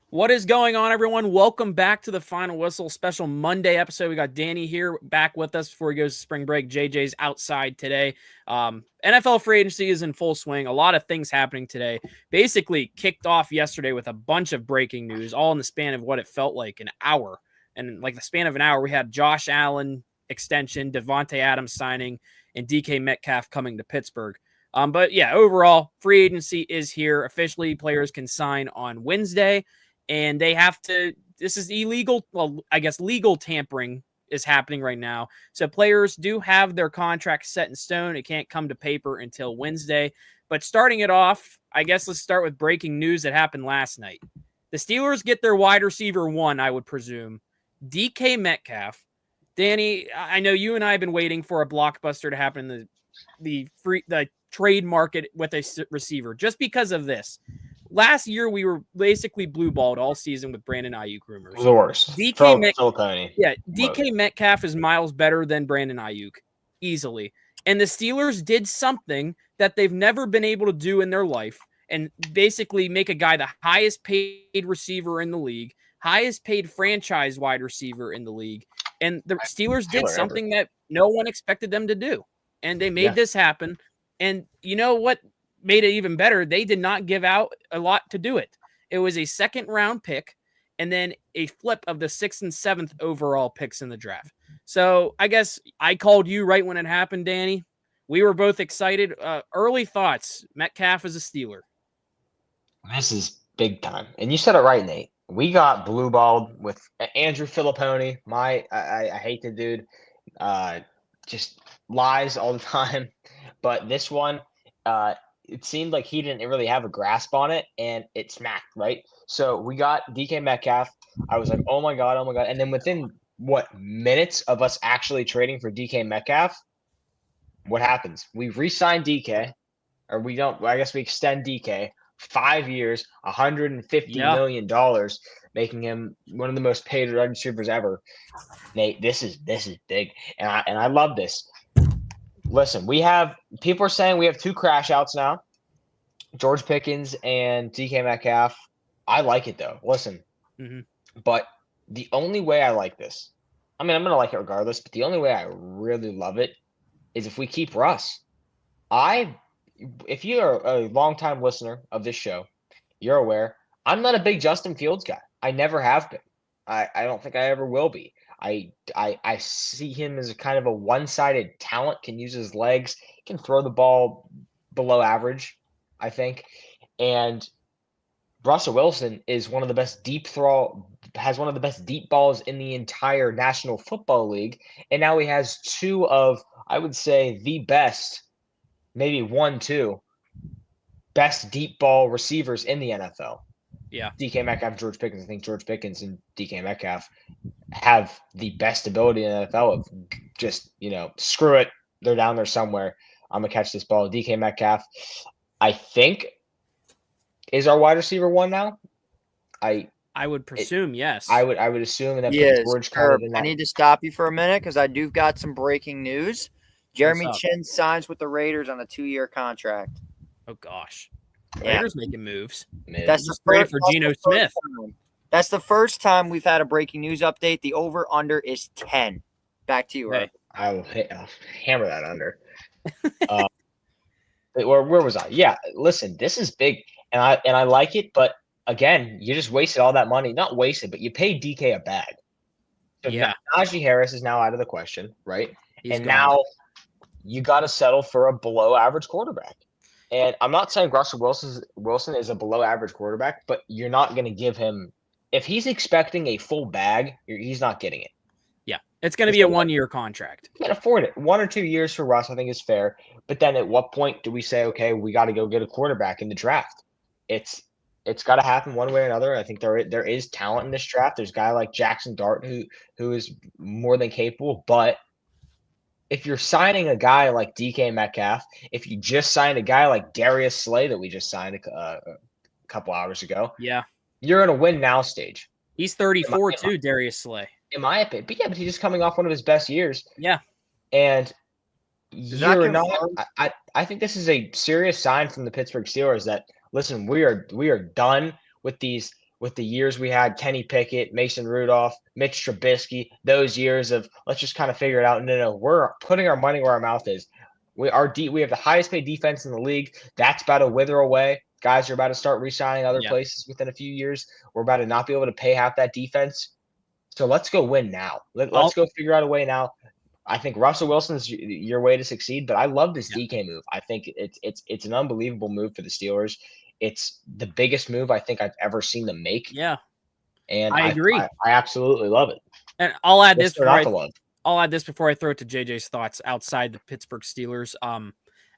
What is going on, everyone? Welcome back to the Final Whistle special Monday episode. We got Danny here back with us before he goes to spring break. JJ's outside today. NFL free agency is in full swing. A lot of things happening today. Basically kicked off yesterday with a bunch of breaking news, all in the span of what it felt like an hour. And like the span of an hour, we had Josh Allen extension, Devontae Adams signing, and DK Metcalf coming to Pittsburgh. But yeah, overall, free agency is here. Officially, players can sign on Wednesday. And they have to, this is illegal. Well, I guess legal tampering is happening right now. So players do have their contracts set in stone. It can't come to paper until Wednesday. But starting it off, I guess let's start with breaking news that happened last night. The Steelers get their wide receiver one, I would presume, DK Metcalf. Danny, I know you and I have been waiting for a blockbuster to happen in the trade market with a receiver just because of this. Last year, we were basically blue-balled all season with Brandon Ayuk rumors. The worst. DK Metcalf is miles better than Brandon Ayuk, easily. And the Steelers did something that they've never been able to do in their life, and basically make a guy the highest paid receiver in the league, highest paid franchise wide receiver in the league. And the Steelers did something that no one expected them to do. And they made this happen. And you know what made it even better? They did not give out a lot to do it. It was a second round pick and then a flip of the 6th and 7th overall picks in the draft. So I guess I called you right when it happened, Danny. We were both excited. Early thoughts. Metcalf is a Steeler. This is big time. And you said it right, Nate. We got blue balled with Andrew Filipponi. I hate the dude. Just lies all the time. But this one, it seemed like he didn't really have a grasp on it, and it smacked, right? So we got DK Metcalf. I was like, oh my God. And then within, minutes of us actually trading for DK Metcalf, what happens? We re-sign DK, or we don't. I guess we extend DK 5 years, $150 million, making him one of the most paid wide receivers ever. Nate, this is big, and I love this. Listen, people are saying we have two crash outs now, George Pickens and DK Metcalf. I like it though. Listen, but the only way I like this, I mean, I'm going to like it regardless, but the only way I really love it is if we keep Russ. If you're a longtime listener of this show, you're aware I'm not a big Justin Fields guy. I never have been. I don't think I ever will be. I see him as a kind of a one-sided talent, can use his legs, can throw the ball below average, I think. And Russell Wilson is one of the best has one of the best deep balls in the entire National Football League. And now he has two of, I would say, the best, maybe 1-2 best deep ball receivers in the NFL. Yeah. DK Metcalf, George Pickens. I think George Pickens and DK Metcalf have the best ability in the NFL of just, screw it. They're down there somewhere. I'm going to catch this ball. DK Metcalf, I think, is our wide receiver one now. I would presume, yes. I would assume. And then George I need to stop you for a minute because I do got some breaking news. Jeremy Chin signs with the Raiders on a 2-year contract. Oh, gosh. Raiders making moves. That's the first for Geno Smith. That's the first time we've had a breaking news update. The over/under is 10. Back to you, Ray. I'll hammer that under. Where was I? Yeah, listen, this is big, and I like it, but again, you just wasted all that money. Not wasted, but you paid DK a bag. So Najee Harris is now out of the question, right? He's gone. Now you got to settle for a below-average quarterback. And I'm not saying Russell Wilson is a below-average quarterback, but you're not going to give him – if he's expecting a full bag, he's not getting it. Yeah, it's going to be a 1-year contract. You can afford it. 1 or 2 years for Russ, I think, is fair. But then at what point do we say, okay, we got to go get a quarterback in the draft? It's got to happen one way or another. I think there is talent in this draft. There's a guy like Jackson Dart who is more than capable, but – if you're signing a guy like DK Metcalf, if you just signed a guy like Darius Slay that we just signed a couple hours ago, you're in a win now stage. He's 34 too, Darius Slay. In my opinion, but he's just coming off one of his best years. Yeah, and you're not. I think this is a serious sign from the Pittsburgh Steelers that listen, we are done with these with the years we had, Kenny Pickett, Mason Rudolph, Mitch Trubisky, those years of let's just kind of figure it out. No, we're putting our money where our mouth is. We have the highest paid defense in the league. That's about to wither away. Guys are about to start re-signing other places within a few years. We're about to not be able to pay half that defense. So let's go win now. Let's go figure out a way now. I think Russell Wilson's your way to succeed, but I love this DK move. I think it's an unbelievable move for the Steelers. It's the biggest move I think I've ever seen them make. Yeah, and I agree. I absolutely love it. And I'll add this before I throw it to JJ's thoughts outside the Pittsburgh Steelers.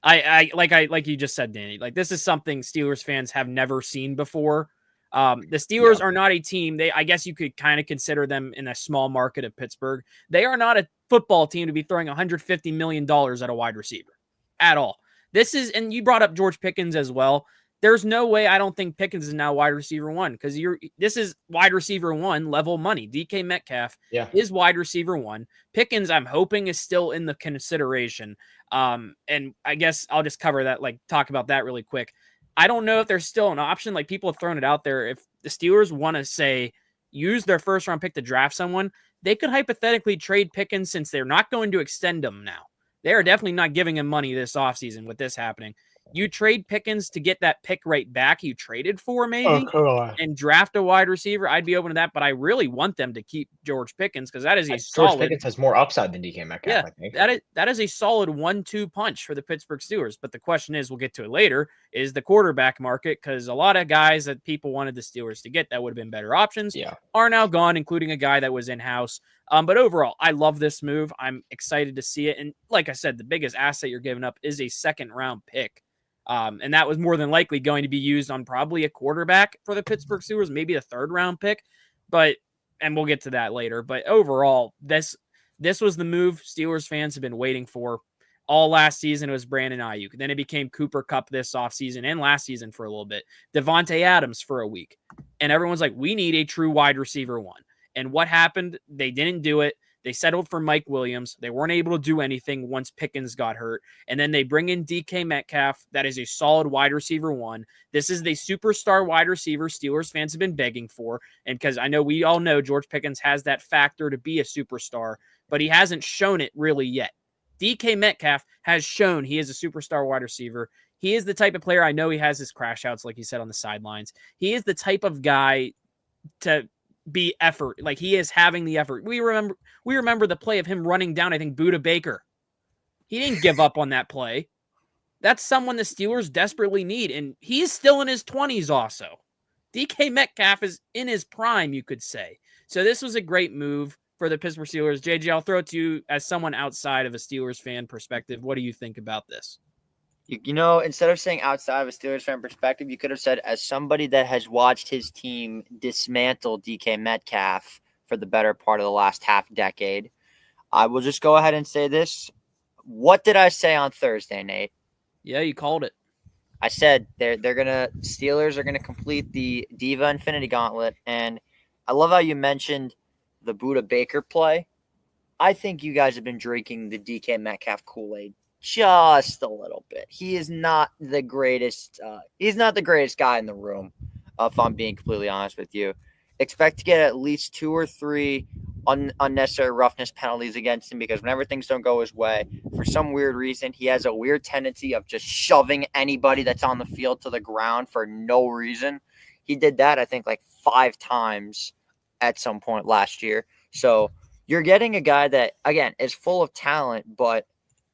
I like you just said, Danny. Like this is something Steelers fans have never seen before. The Steelers are not a team. I guess you could kind of consider them in a small market of Pittsburgh. They are not a football team to be throwing $150 million at a wide receiver at all. And you brought up George Pickens as well. There's no way I don't think Pickens is now wide receiver one because this is wide receiver one level money. DK Metcalf is wide receiver one. Pickens, I'm hoping, is still in the consideration. And I guess I'll just cover that, talk about that really quick. I don't know if there's still an option. Like people have thrown it out there. If the Steelers want to say use their first round pick to draft someone, they could hypothetically trade Pickens since they're not going to extend him now. They are definitely not giving him money this offseason with this happening. You trade Pickens to get that pick right back you traded for maybe and draft a wide receiver. I'd be open to that, but I really want them to keep George Pickens because that is George Pickens has more upside than DK Metcalf, I think. That is a solid 1-2 punch for the Pittsburgh Steelers. But the question is, we'll get to it later, is the quarterback market because a lot of guys that people wanted the Steelers to get that would have been better options are now gone, including a guy that was in-house. But overall, I love this move. I'm excited to see it. And like I said, the biggest asset you're giving up is a second-round pick. And that was more than likely going to be used on probably a quarterback for the Pittsburgh Steelers, maybe a third-round pick. And we'll get to that later. But overall, this was the move Steelers fans have been waiting for all last season. It was Brandon Ayuk. Then it became Cooper Kupp this offseason and last season for a little bit. Devontae Adams for a week. And everyone's like, we need a true wide receiver one. And what happened? They didn't do it. They settled for Mike Williams. They weren't able to do anything once Pickens got hurt. And then they bring in DK Metcalf. That is a solid wide receiver one. This is the superstar wide receiver Steelers fans have been begging for. And because I know we all know George Pickens has that factor to be a superstar, but he hasn't shown it really yet. DK Metcalf has shown he is a superstar wide receiver. He is the type of player, I know he has his crash outs, like he said, on the sidelines. He is the type of guy to be effort. Like he is having the effort. We remember the play of him running down, I think, Buda Baker. He didn't give up on that play. That's someone the Steelers desperately need. And he's still in his 20s also. DK Metcalf is in his prime, you could say. So this was a great move for the Pittsburgh Steelers. JJ, I'll throw it to you as someone outside of a Steelers fan perspective. What do you think about this? You know, instead of saying outside of a Steelers fan perspective, you could have said as somebody that has watched his team dismantle DK Metcalf for the better part of the last half decade. I will just go ahead and say this. What did I say on Thursday, Nate? Yeah, you called it. I said Steelers are gonna complete the Diva Infinity Gauntlet, and I love how you mentioned the Buda Baker play. I think you guys have been drinking the DK Metcalf Kool-Aid just a little bit. He is not the greatest. He's not the greatest guy in the room, if I'm being completely honest with you. Expect to get at least 2 or 3 unnecessary roughness penalties against him because whenever things don't go his way, for some weird reason, he has a weird tendency of just shoving anybody that's on the field to the ground for no reason. He did that, I think, like 5 times at some point last year. So you're getting a guy that, again, is full of talent, but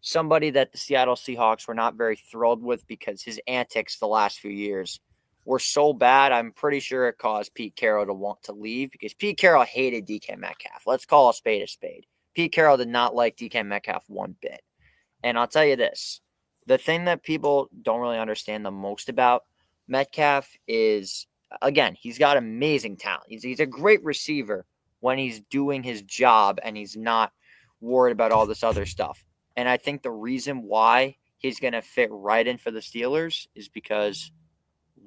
somebody that the Seattle Seahawks were not very thrilled with because his antics the last few years were so bad. I'm pretty sure it caused Pete Carroll to want to leave because Pete Carroll hated DK Metcalf. Let's call a spade a spade. Pete Carroll did not like DK Metcalf one bit. And I'll tell you this, the thing that people don't really understand the most about Metcalf is, again, he's got amazing talent. He's a great receiver when he's doing his job and he's not worried about all this other stuff. And I think the reason why he's going to fit right in for the Steelers is because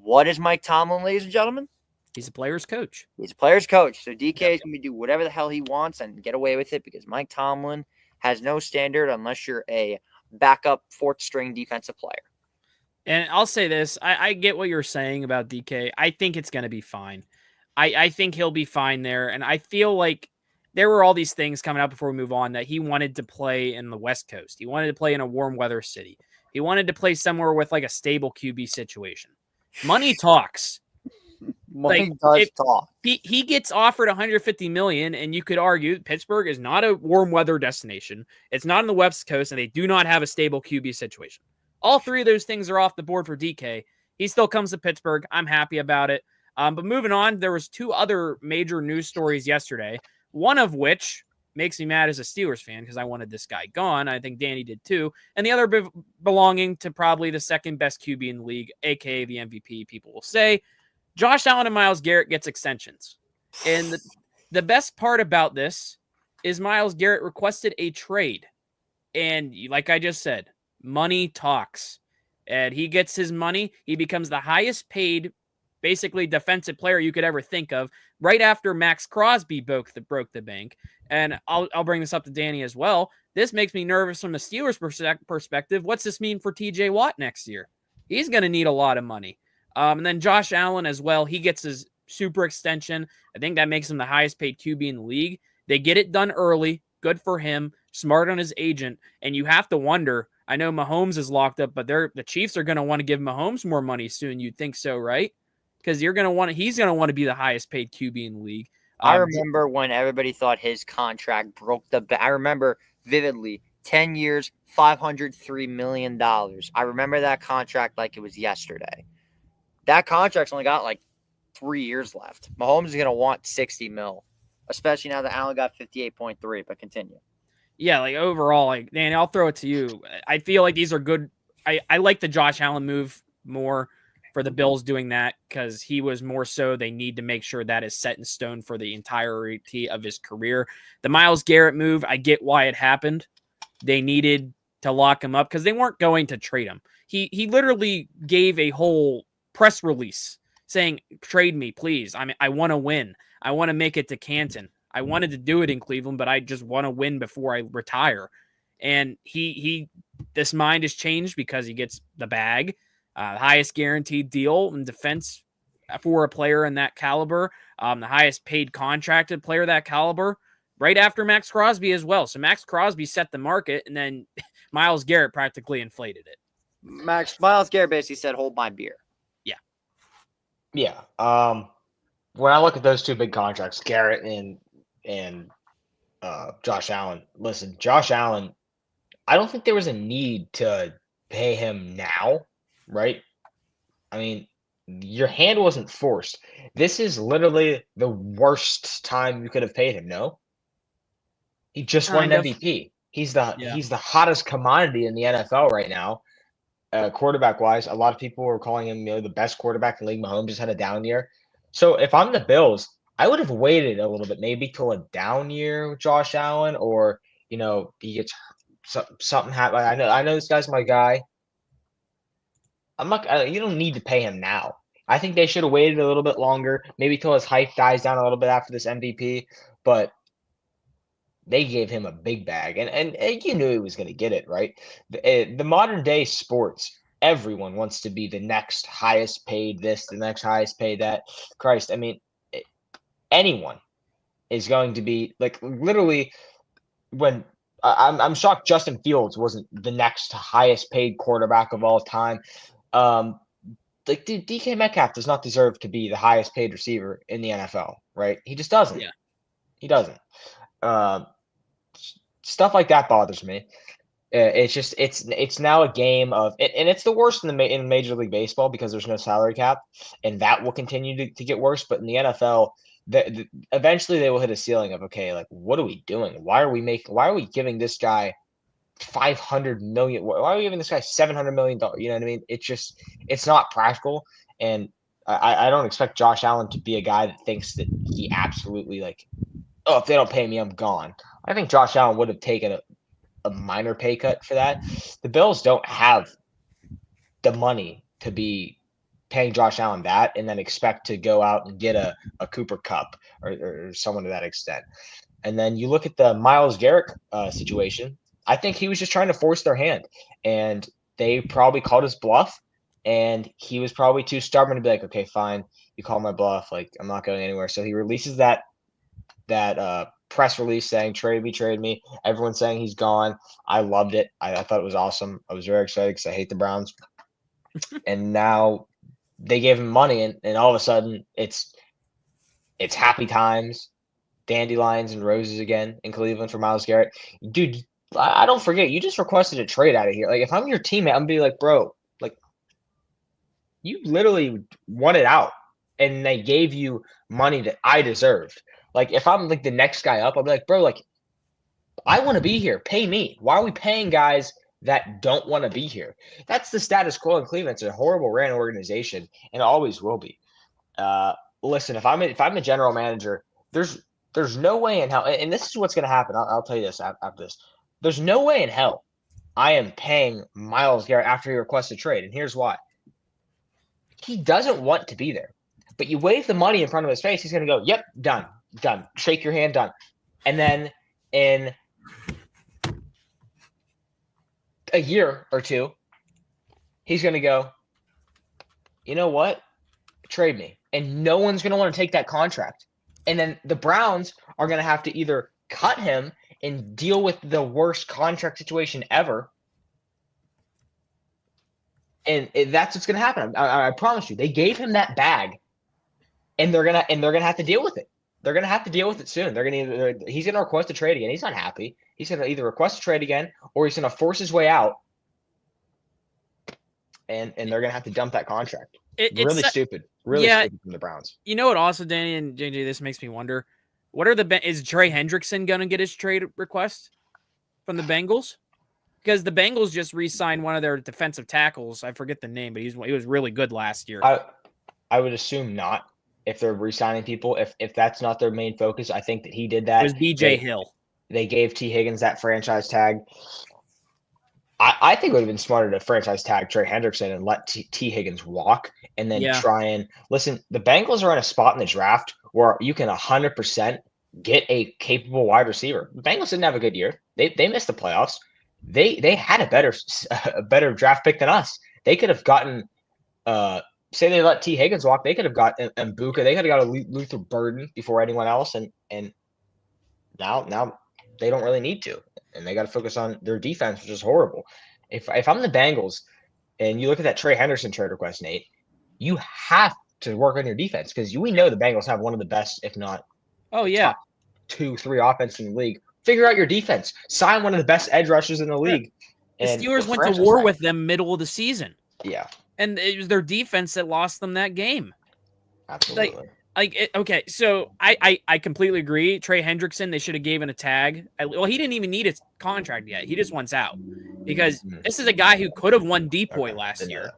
what is Mike Tomlin, ladies and gentlemen? He's a player's coach. He's a player's coach. So DK is going to do whatever the hell he wants and get away with it because Mike Tomlin has no standard unless you're a backup fourth-string defensive player. And I'll say this. I get what you're saying about DK. I think it's going to be fine. I think he'll be fine there. And I feel like there were all these things coming up before we move on that he wanted to play in the West Coast. He wanted to play in a warm weather city. He wanted to play somewhere with like a stable QB situation. Money talks. Money Like does if talk. he gets offered 150 million, and you could argue Pittsburgh is not a warm weather destination. It's not on the West Coast, and they do not have a stable QB situation. All three of those things are off the board for DK. He still comes to Pittsburgh. I'm happy about it. But moving on, there was two other major news stories yesterday. One of which makes me mad as a Steelers fan because I wanted this guy gone. I think Danny did too. And the other belonging to probably the second best QB in the league, aka the MVP. People will say Josh Allen and Myles Garrett gets extensions. And the best part about this is Myles Garrett requested a trade. And like I just said, money talks. And he gets his money. He becomes the highest paid, basically defensive player you could ever think of, right after Max Crosby broke the bank. And I'll bring this up to Danny as well. This makes me nervous from the Steelers' perspective. What's this mean for TJ Watt next year? He's going to need a lot of money. And then Josh Allen as well. He gets his super extension. I think that makes him the highest paid QB in the league. They get it done early. Good for him. Smart on his agent. And you have to wonder, I know Mahomes is locked up, but the Chiefs are going to want to give Mahomes more money soon. You'd think so, right? Because he's going to want to be the highest paid QB in the league. I remember when everybody thought his contract broke the bank. I remember vividly 10 years, $503 million. I remember that contract like it was yesterday. That contract's only got like 3 years left. Mahomes is going to want 60 mil, especially now that Allen got 58.3, but continue. Yeah, like overall, like Danny, I'll throw it to you. I feel like these are good. I like the Josh Allen move more for the Bills doing that because he was more so they need to make sure that is set in stone for the entirety of his career. The Myles Garrett move, I get why it happened. They needed to lock him up because they weren't going to trade him. He literally gave a whole press release saying, trade me, please. I want to win. I want to make it to Canton. I wanted to do it in Cleveland, but I just want to win before I retire. And this mind has changed because he gets the bag, highest guaranteed deal in defense for a player in that caliber, the highest paid contracted player that caliber, right after Max Crosby as well. So Max Crosby set the market, and then Myles Garrett practically inflated it. Myles Garrett basically said, hold my beer. Yeah. When I look at those two big contracts, Garrett and Josh Allen, listen, Josh Allen, I don't think there was a need to pay him now, right? I mean, your hand wasn't forced. This is literally the worst time you could have paid him, no? He just won an MVP. He's the hottest commodity in the NFL right now. Quarterback wise, a lot of people were calling him, the best quarterback in the league. Mahomes just had a down year. So if I'm the Bills, I would have waited a little bit, maybe till a down year with Josh Allen, or he gets something happen. I know this guy's my guy. You don't need to pay him now. I think they should have waited a little bit longer, maybe till his hype dies down a little bit after this MVP. But they gave him a big bag, and you knew he was going to get it, right? The modern day sports, everyone wants to be the next highest paid this, the next highest paid that. Christ, I mean, anyone is going to be like literally. When I'm shocked Justin Fields wasn't the next highest paid quarterback of all time. Like DK Metcalf does not deserve to be the highest paid receiver in the NFL, right? He just doesn't. Yeah. He doesn't. Stuff like that bothers me. It's just it's now a game of, and it's the worst in Major League Baseball because there's no salary cap, and that will continue to get worse. But in the NFL, eventually they will hit a ceiling of, okay, like, what are we doing? Why are we giving this guy $500 million? Why are we giving this guy $700 million? You know what I mean? It's not practical, and I don't expect Josh Allen to be a guy that thinks that he absolutely like, oh, if they don't pay me, I'm gone. I think Josh Allen would have taken a minor pay cut for that. The Bills don't have the money to be paying Josh Allen that and then expect to go out and get a Cooper Kupp or someone to that extent. And then you look at the Myles Garrett situation. I think he was just trying to force their hand, and they probably called his bluff, and he was probably too stubborn to be like, okay, fine. You call my bluff. Like, I'm not going anywhere. So he releases that press release saying trade me. Everyone's saying he's gone. I loved it. I thought it was awesome. I was very excited because I hate the Browns. And now they gave him money, and all of a sudden it's happy times, dandelions and roses again in Cleveland for Myles Garrett. Dude, I don't forget, you just requested a trade out of here. Like, if I'm your teammate, I'm gonna be like, bro, like, you literally wanted out, and they gave you money that I deserved. Like, if I'm like the next guy up, I'll be like, bro, like, I want to be here. Pay me. Why are we paying guys that don't want to be here? That's the status quo in Cleveland. It's a horrible ran organization, and it always will be. Listen, if I'm a general manager, there's no way in hell, and this is what's going to happen. I'll tell you this after this. There's no way in hell I am paying Myles Garrett after he requests a trade, and here's why. He doesn't want to be there, but you wave the money in front of his face, he's going to go, yep, done. Shake your hand, done. And then in a year or two, he's going to go, you know what? Trade me. And no one's going to want to take that contract. And then the Browns are going to have to either cut him and deal with the worst contract situation ever. And that's what's going to happen. I promise you. They gave him that bag, and they're gonna have to deal with it. They're gonna have to deal with it soon. He's gonna request a trade again. He's not happy. He's gonna either request a trade again, or he's gonna force his way out, and they're gonna have to dump that contract. Really stupid from the Browns. You know what? Also, Danny and JJ, this makes me wonder: is Trey Hendrickson gonna get his trade request from the Bengals? Because the Bengals just re-signed one of their defensive tackles. I forget the name, but he was really good last year. I would assume not. If they're re-signing people, if that's not their main focus, I think that he did that. It was BJ Hill. They gave T. Higgins that franchise tag. I think it would have been smarter to franchise tag Trey Hendrickson and let T. Higgins walk, and then try and listen. The Bengals are in a spot in the draft where you can 100% get a capable wide receiver. The Bengals didn't have a good year. They missed the playoffs. They had a better draft pick than us. They could have gotten say they let T. Higgins walk, they could have got Mbuka. They could have got a Luther Burden before anyone else, and now they don't really need to, and they got to focus on their defense, which is horrible. If I'm the Bengals, and you look at that Trey Henderson trade request, Nate, you have to work on your defense because we know the Bengals have one of the best, if not, top 2-3 offense in the league. Figure out your defense. Sign one of the best edge rushers in the league. The Steelers went to war with them middle of the season. Yeah. And it was their defense that lost them that game. Absolutely. Okay, so I completely agree. Trey Hendrickson, they should have given a tag. Well, he didn't even need his contract yet. He just wants out because this is a guy who could have won Depoy last year.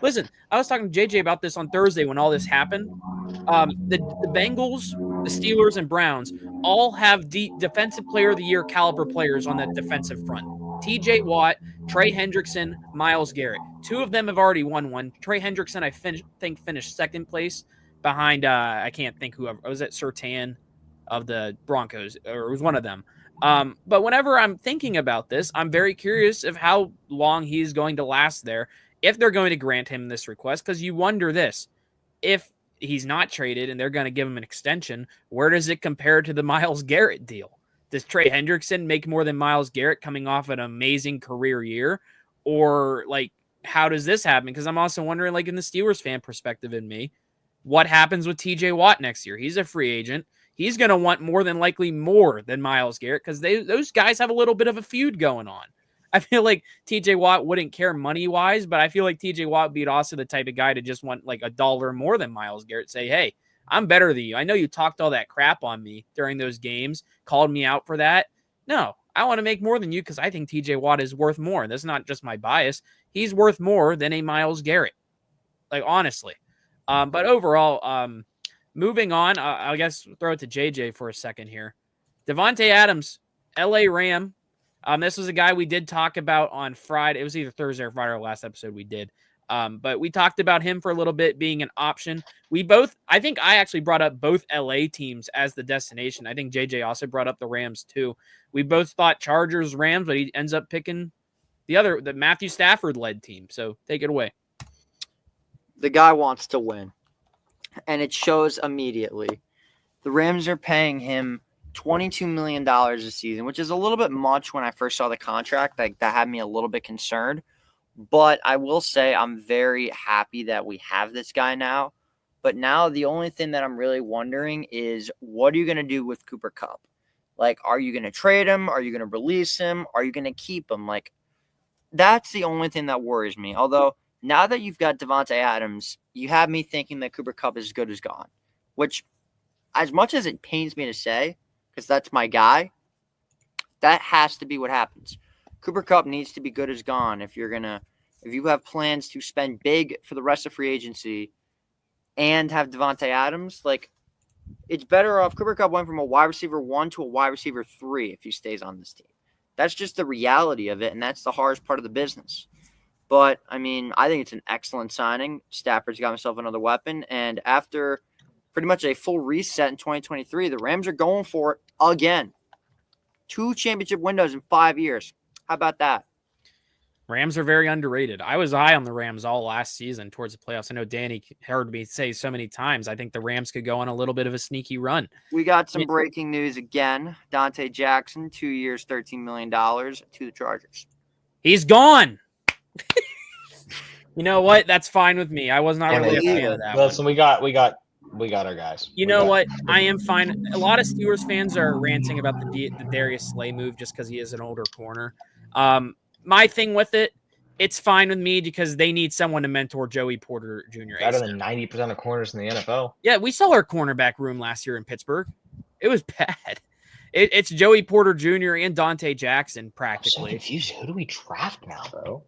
Listen, I was talking to JJ about this on Thursday when all this happened. The Bengals, the Steelers, and Browns all have defensive player of the year caliber players on that defensive front. TJ Watt, Trey Hendrickson, Myles Garrett. 2 of them have already won one. Trey Hendrickson, I think, finished second place behind, I can't think whoever. Was it Surtain of the Broncos? Or it was one of them. But whenever I'm thinking about this, I'm very curious of how long he's going to last there, if they're going to grant him this request, because you wonder this. If he's not traded and they're going to give him an extension, where does it compare to the Myles Garrett deal? Does Trey Hendrickson make more than Myles Garrett coming off an amazing career year? Or, like, how does this happen? Because I'm also wondering, like, in the Steelers fan perspective in me, what happens with TJ Watt next year? He's a free agent. He's going to want more than likely more than Myles Garrett because those guys have a little bit of a feud going on. I feel like TJ Watt wouldn't care money-wise, but I feel like TJ Watt would be also the type of guy to just want, like, $1 more than Myles Garrett. Say, hey, I'm better than you. I know you talked all that crap on me during those games, called me out for that. No, I want to make more than you because I think TJ Watt is worth more. That's not just my bias. He's worth more than a Myles Garrett. Like, honestly. But overall, moving on, I guess throw it to JJ for a second here. Devontae Adams, LA Ram. This was a guy we did talk about on Friday. It was either Thursday or Friday, or last episode we did. But we talked about him for a little bit being an option. I think I actually brought up both LA teams as the destination. I think JJ also brought up the Rams too. We both thought Chargers, Rams, but he ends up picking the Matthew Stafford led team. So take it away. The guy wants to win. and it shows immediately. The Rams are paying him $22 million a season, which is a little bit much when I first saw the contract. Like, that had me a little bit concerned. But I will say I'm very happy that we have this guy now. But now the only thing that I'm really wondering is, what are you going to do with Cooper Kupp? Like, are you going to trade him? Are you going to release him? Are you going to keep him? Like, that's the only thing that worries me. Although, now that you've got Devontae Adams, you have me thinking that Cooper Kupp is as good as gone. Which, as much as it pains me to say, because that's my guy, that has to be what happens. Cooper Kupp needs to be good as gone if you have plans to spend big for the rest of free agency and have Devontae Adams. Like, it's better off. Cooper Kupp went from a wide receiver 1 to a wide receiver 3 if he stays on this team. That's just the reality of it, and that's the hardest part of the business. But, I mean, I think it's an excellent signing. Stafford's got himself another weapon, and after pretty much a full reset in 2023, the Rams are going for it again. 2 championship windows in 5 years. How about that? Rams are very underrated. I was high on the Rams all last season towards the playoffs. I know Danny heard me say so many times, I think the Rams could go on a little bit of a sneaky run. We got some breaking news again. Dante Jackson, 2 years, $13 million to the Chargers. He's gone. You know what? That's fine with me. I was not really a fan of that. Listen, we got our guys. You know what? I am fine. A lot of Steelers fans are ranting about the Darius Slay move just because he is an older corner. My thing with it, it's fine with me because they need someone to mentor Joey Porter Jr. Better than 90% of corners in the NFL. Yeah, we saw our cornerback room last year in Pittsburgh. It was bad. It's Joey Porter Jr. and Dante Jackson practically. I'm so confused. Who do we draft now, bro?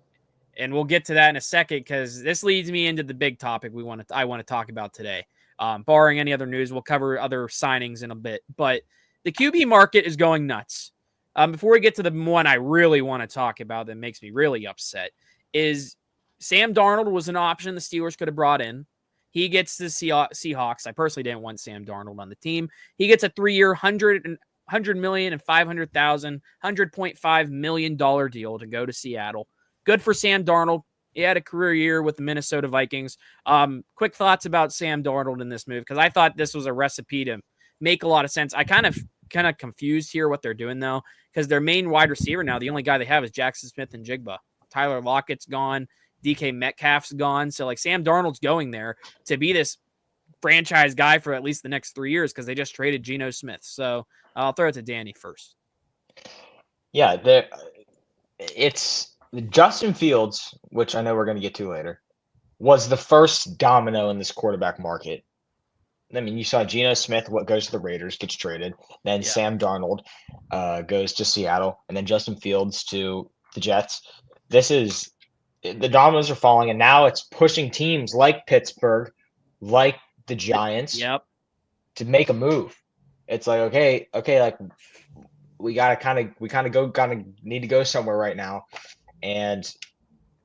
And we'll get to that in a second because this leads me into the big topic I want to talk about today. Barring any other news, we'll cover other signings in a bit. But the QB market is going nuts. Before we get to the one I really want to talk about that makes me really upset is Sam Darnold was an option the Steelers could have brought in. He gets the Seahawks. I personally didn't want Sam Darnold on the team. He gets a 3-year, $100.5 million deal to go to Seattle. Good for Sam Darnold. He had a career year with the Minnesota Vikings. Quick thoughts about Sam Darnold in this move, because I thought this was a recipe to make a lot of sense. I kind of confused here what they're doing, though, because their main wide receiver now, the only guy they have is Jackson Smith and Jigba. Tyler Lockett's gone. DK Metcalf's gone. So, like, Sam Darnold's going there to be this franchise guy for at least the next 3 years because they just traded Geno Smith. So I'll throw it to Danny first. Yeah, it's Justin Fields, which I know we're going to get to later, was the first domino in this quarterback market. I mean, you saw Geno Smith, what goes to the Raiders, gets traded. Then Sam Darnold goes to Seattle, and then Justin Fields to the Jets. The dominoes are falling, and now it's pushing teams like Pittsburgh, like the Giants, to make a move. It's like, okay, like we need to go somewhere right now. And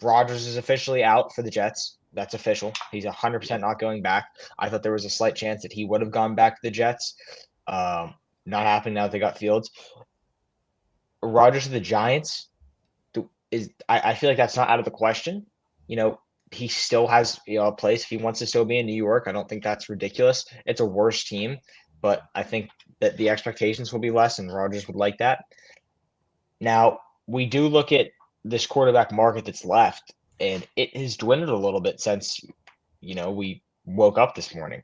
Rodgers is officially out for the Jets. That's official. He's 100% not going back. I thought there was a slight chance that he would have gone back to the Jets. Not happening now that they got Fields. Rodgers to the Giants, I feel like that's not out of the question. You know, he still has a place if he wants to still be in New York. I don't think that's ridiculous. It's a worse team, but I think that the expectations will be less, and Rodgers would like that. Now, we do look at this quarterback market that's left, and it has dwindled a little bit since, we woke up this morning.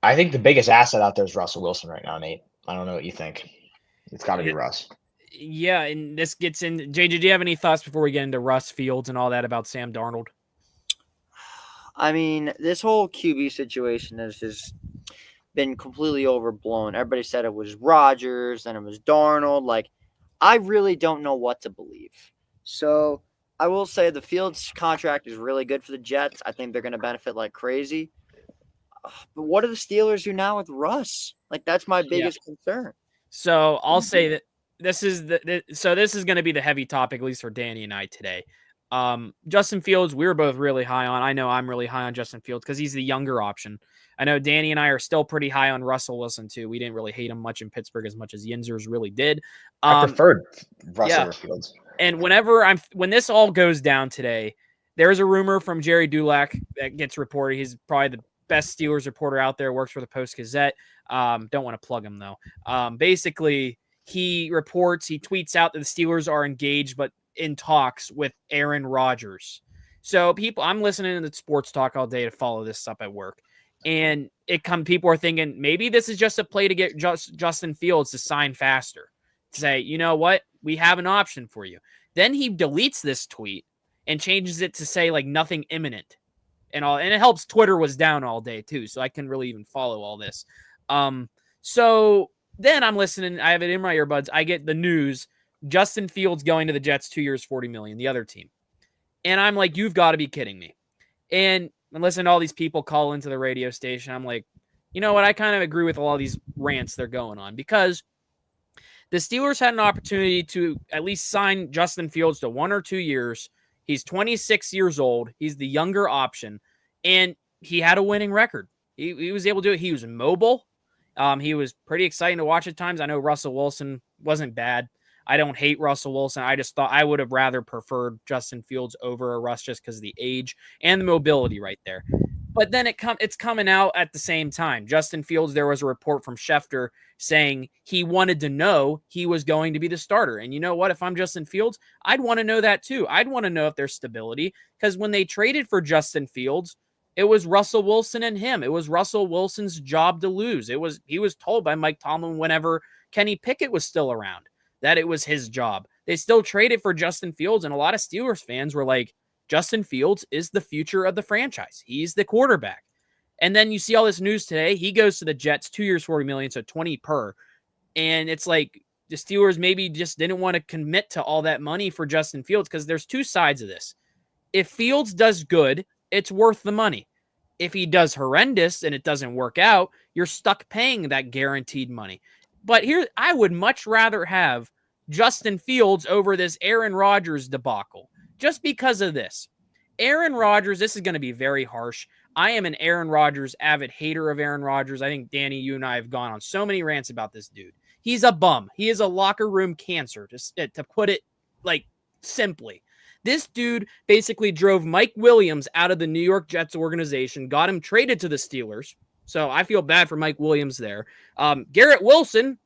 I think the biggest asset out there is Russell Wilson right now, Nate. I don't know what you think. It's got to be Russ. Yeah, and this gets in. JJ, do you have any thoughts before we get into Russ Fields and all that about Sam Darnold? I mean, this whole QB situation has just been completely overblown. Everybody said it was Rodgers, and it was Darnold. Like, I really don't know what to believe. So I will say the Fields contract is really good for the Jets. I think they're going to benefit like crazy. But what do the Steelers do now with Russ? Like, that's my biggest concern. So I'll say that this is going to be the heavy topic, at least for Danny and I today. Justin Fields, we were both really high on. I know I'm really high on Justin Fields because he's the younger option. I know Danny and I are still pretty high on Russell Wilson too. We didn't really hate him much in Pittsburgh as much as Yinzers really did. I preferred Russell over Fields. And when this all goes down today, there's a rumor from Jerry Dulac that gets reported. He's probably the best Steelers reporter out there, works for the Post-Gazette. Don't want to plug him, though. Basically, he tweets out that the Steelers are engaged, but in talks with Aaron Rodgers. So I'm listening to the sports talk all day to follow this up at work. And people are thinking maybe this is just a play to get Justin Fields to sign faster. To say, you know what? We have an option for you. Then he deletes this tweet and changes it to say like nothing imminent and all. And it helps Twitter was down all day too. So I couldn't really even follow all this. So then I'm listening. I have it in my earbuds. I get the news. Justin Fields going to the Jets, 2 years, $40 million, the other team. And I'm like, you've got to be kidding me. And listen to all these people call into the radio station. I'm like, you know what? I kind of agree with all these rants they're going on because the Steelers had an opportunity to at least sign Justin Fields to 1 or 2 years. He's 26 years old. He's the younger option. And he had a winning record. He was able to do it. He was mobile. He was pretty exciting to watch at times. I know Russell Wilson wasn't bad. I don't hate Russell Wilson. I just thought I would have rather preferred Justin Fields over a Russ just because of the age and the mobility right there. But then it's coming out at the same time. Justin Fields, there was a report from Schefter saying he wanted to know he was going to be the starter. And you know what? If I'm Justin Fields, I'd want to know that too. I'd want to know if there's stability because when they traded for Justin Fields, it was Russell Wilson and him. It was Russell Wilson's job to lose. He was told by Mike Tomlin whenever Kenny Pickett was still around that it was his job. They still traded for Justin Fields, and a lot of Steelers fans were like, Justin Fields is the future of the franchise. He's the quarterback. And then you see all this news today. He goes to the Jets, 2 years, $40 million, so 20 per. And it's like the Steelers maybe just didn't want to commit to all that money for Justin Fields because there's two sides of this. If Fields does good, it's worth the money. If he does horrendous and it doesn't work out, you're stuck paying that guaranteed money. But here, I would much rather have Justin Fields over this Aaron Rodgers debacle just because of this. Aaron Rodgers, this is going to be very harsh. I am an Aaron Rodgers avid hater of Aaron Rodgers. I think, Danny, you and I have gone on so many rants about this dude. He's a bum. He is a locker room cancer, to put it like simply. This dude basically drove Mike Williams out of the New York Jets organization, got him traded to the Steelers. So I feel bad for Mike Williams there. Garrett Wilson,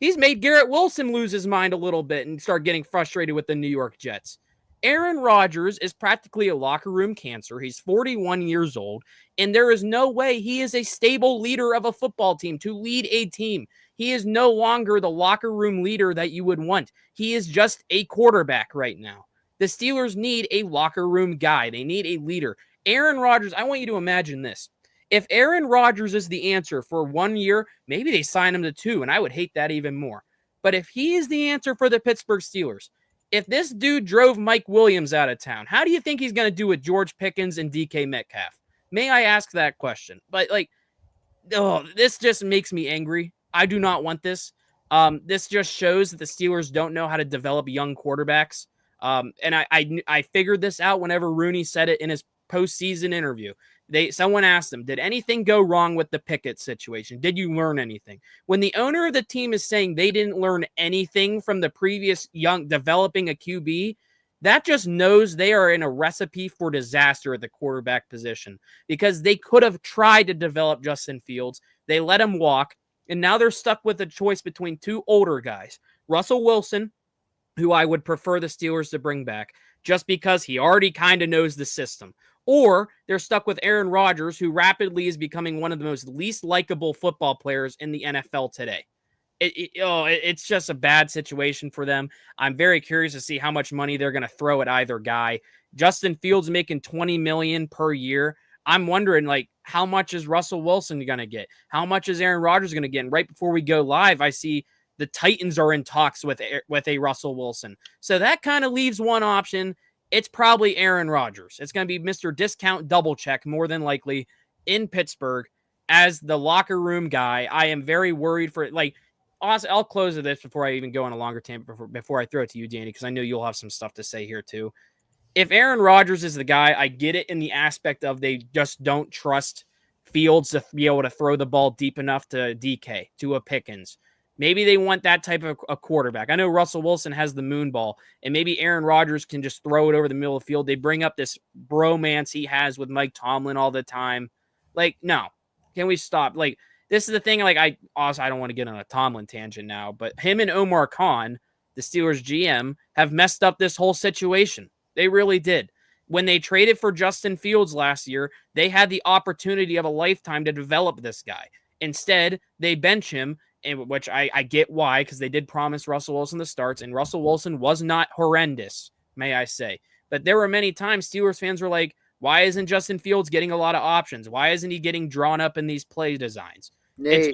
he's made Garrett Wilson lose his mind a little bit and start getting frustrated with the New York Jets. Aaron Rodgers is practically a locker room cancer. He's 41 years old, and there is no way he is a stable leader of a football team to lead a team. He is no longer the locker room leader that you would want. He is just a quarterback right now. The Steelers need a locker room guy. They need a leader. Aaron Rodgers, I want you to imagine this. If Aaron Rodgers is the answer for 1 year, maybe they sign him to 2, and I would hate that even more. But if he is the answer for the Pittsburgh Steelers, if this dude drove Mike Williams out of town, how do you think he's going to do with George Pickens and DK Metcalf? May I ask that question? But this just makes me angry. I do not want this. This just shows that the Steelers don't know how to develop young quarterbacks. And I figured this out whenever Rooney said it in his postseason interview. Someone asked him, did anything go wrong with the Pickett situation? Did you learn anything? When the owner of the team is saying they didn't learn anything from the previous developing a QB, that just knows they are in a recipe for disaster at the quarterback position because they could have tried to develop Justin Fields. They let him walk, and now they're stuck with a choice between two older guys, Russell Wilson, who I would prefer the Steelers to bring back just because he already kind of knows the system. Or they're stuck with Aaron Rodgers, who rapidly is becoming one of the most least likable football players in the NFL today. It's just a bad situation for them. I'm very curious to see how much money they're going to throw at either guy. Justin Fields making $20 million per year. I'm wondering, how much is Russell Wilson going to get? How much is Aaron Rodgers going to get? And right before we go live, I see the Titans are in talks with a Russell Wilson. So that kind of leaves one option. It's probably Aaron Rodgers. It's going to be Mr. Discount Double Check, more than likely, in Pittsburgh as the locker room guy. I am very worried for it. I'll close with this before I even go on a longer tangent before I throw it to you, Danny, because I know you'll have some stuff to say here too. If Aaron Rodgers is the guy, I get it in the aspect of they just don't trust Fields to be able to throw the ball deep enough to DK, to a Pickens. Maybe they want that type of a quarterback. I know Russell Wilson has the moon ball, and maybe Aaron Rodgers can just throw it over the middle of the field. They bring up this bromance he has with Mike Tomlin all the time. Like, no. Can we stop? Like, this is the thing. Like, I don't want to get on a Tomlin tangent now, but him and Omar Khan, the Steelers GM, have messed up this whole situation. They really did. When they traded for Justin Fields last year, they had the opportunity of a lifetime to develop this guy. Instead, they bench him, which I get why, because they did promise Russell Wilson the starts, and Russell Wilson was not horrendous, may I say. But there were many times Steelers fans were like, why isn't Justin Fields getting a lot of options? Why isn't he getting drawn up in these play designs? Nate,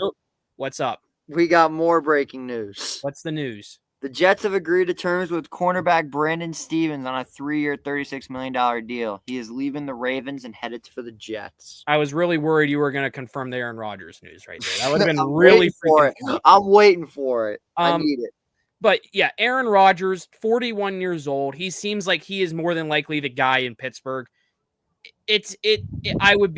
What's up? we got more breaking news. What's the news? The Jets have agreed to terms with cornerback Brandon Stevens on a 3-year, $36 million deal. He is leaving the Ravens and headed for the Jets. I was really worried you were going to confirm the Aaron Rodgers news right there. That would have been really freaking funny. I'm waiting for it. I need it. But yeah, Aaron Rodgers, 41 years old. He seems like he is more than likely the guy in Pittsburgh. It would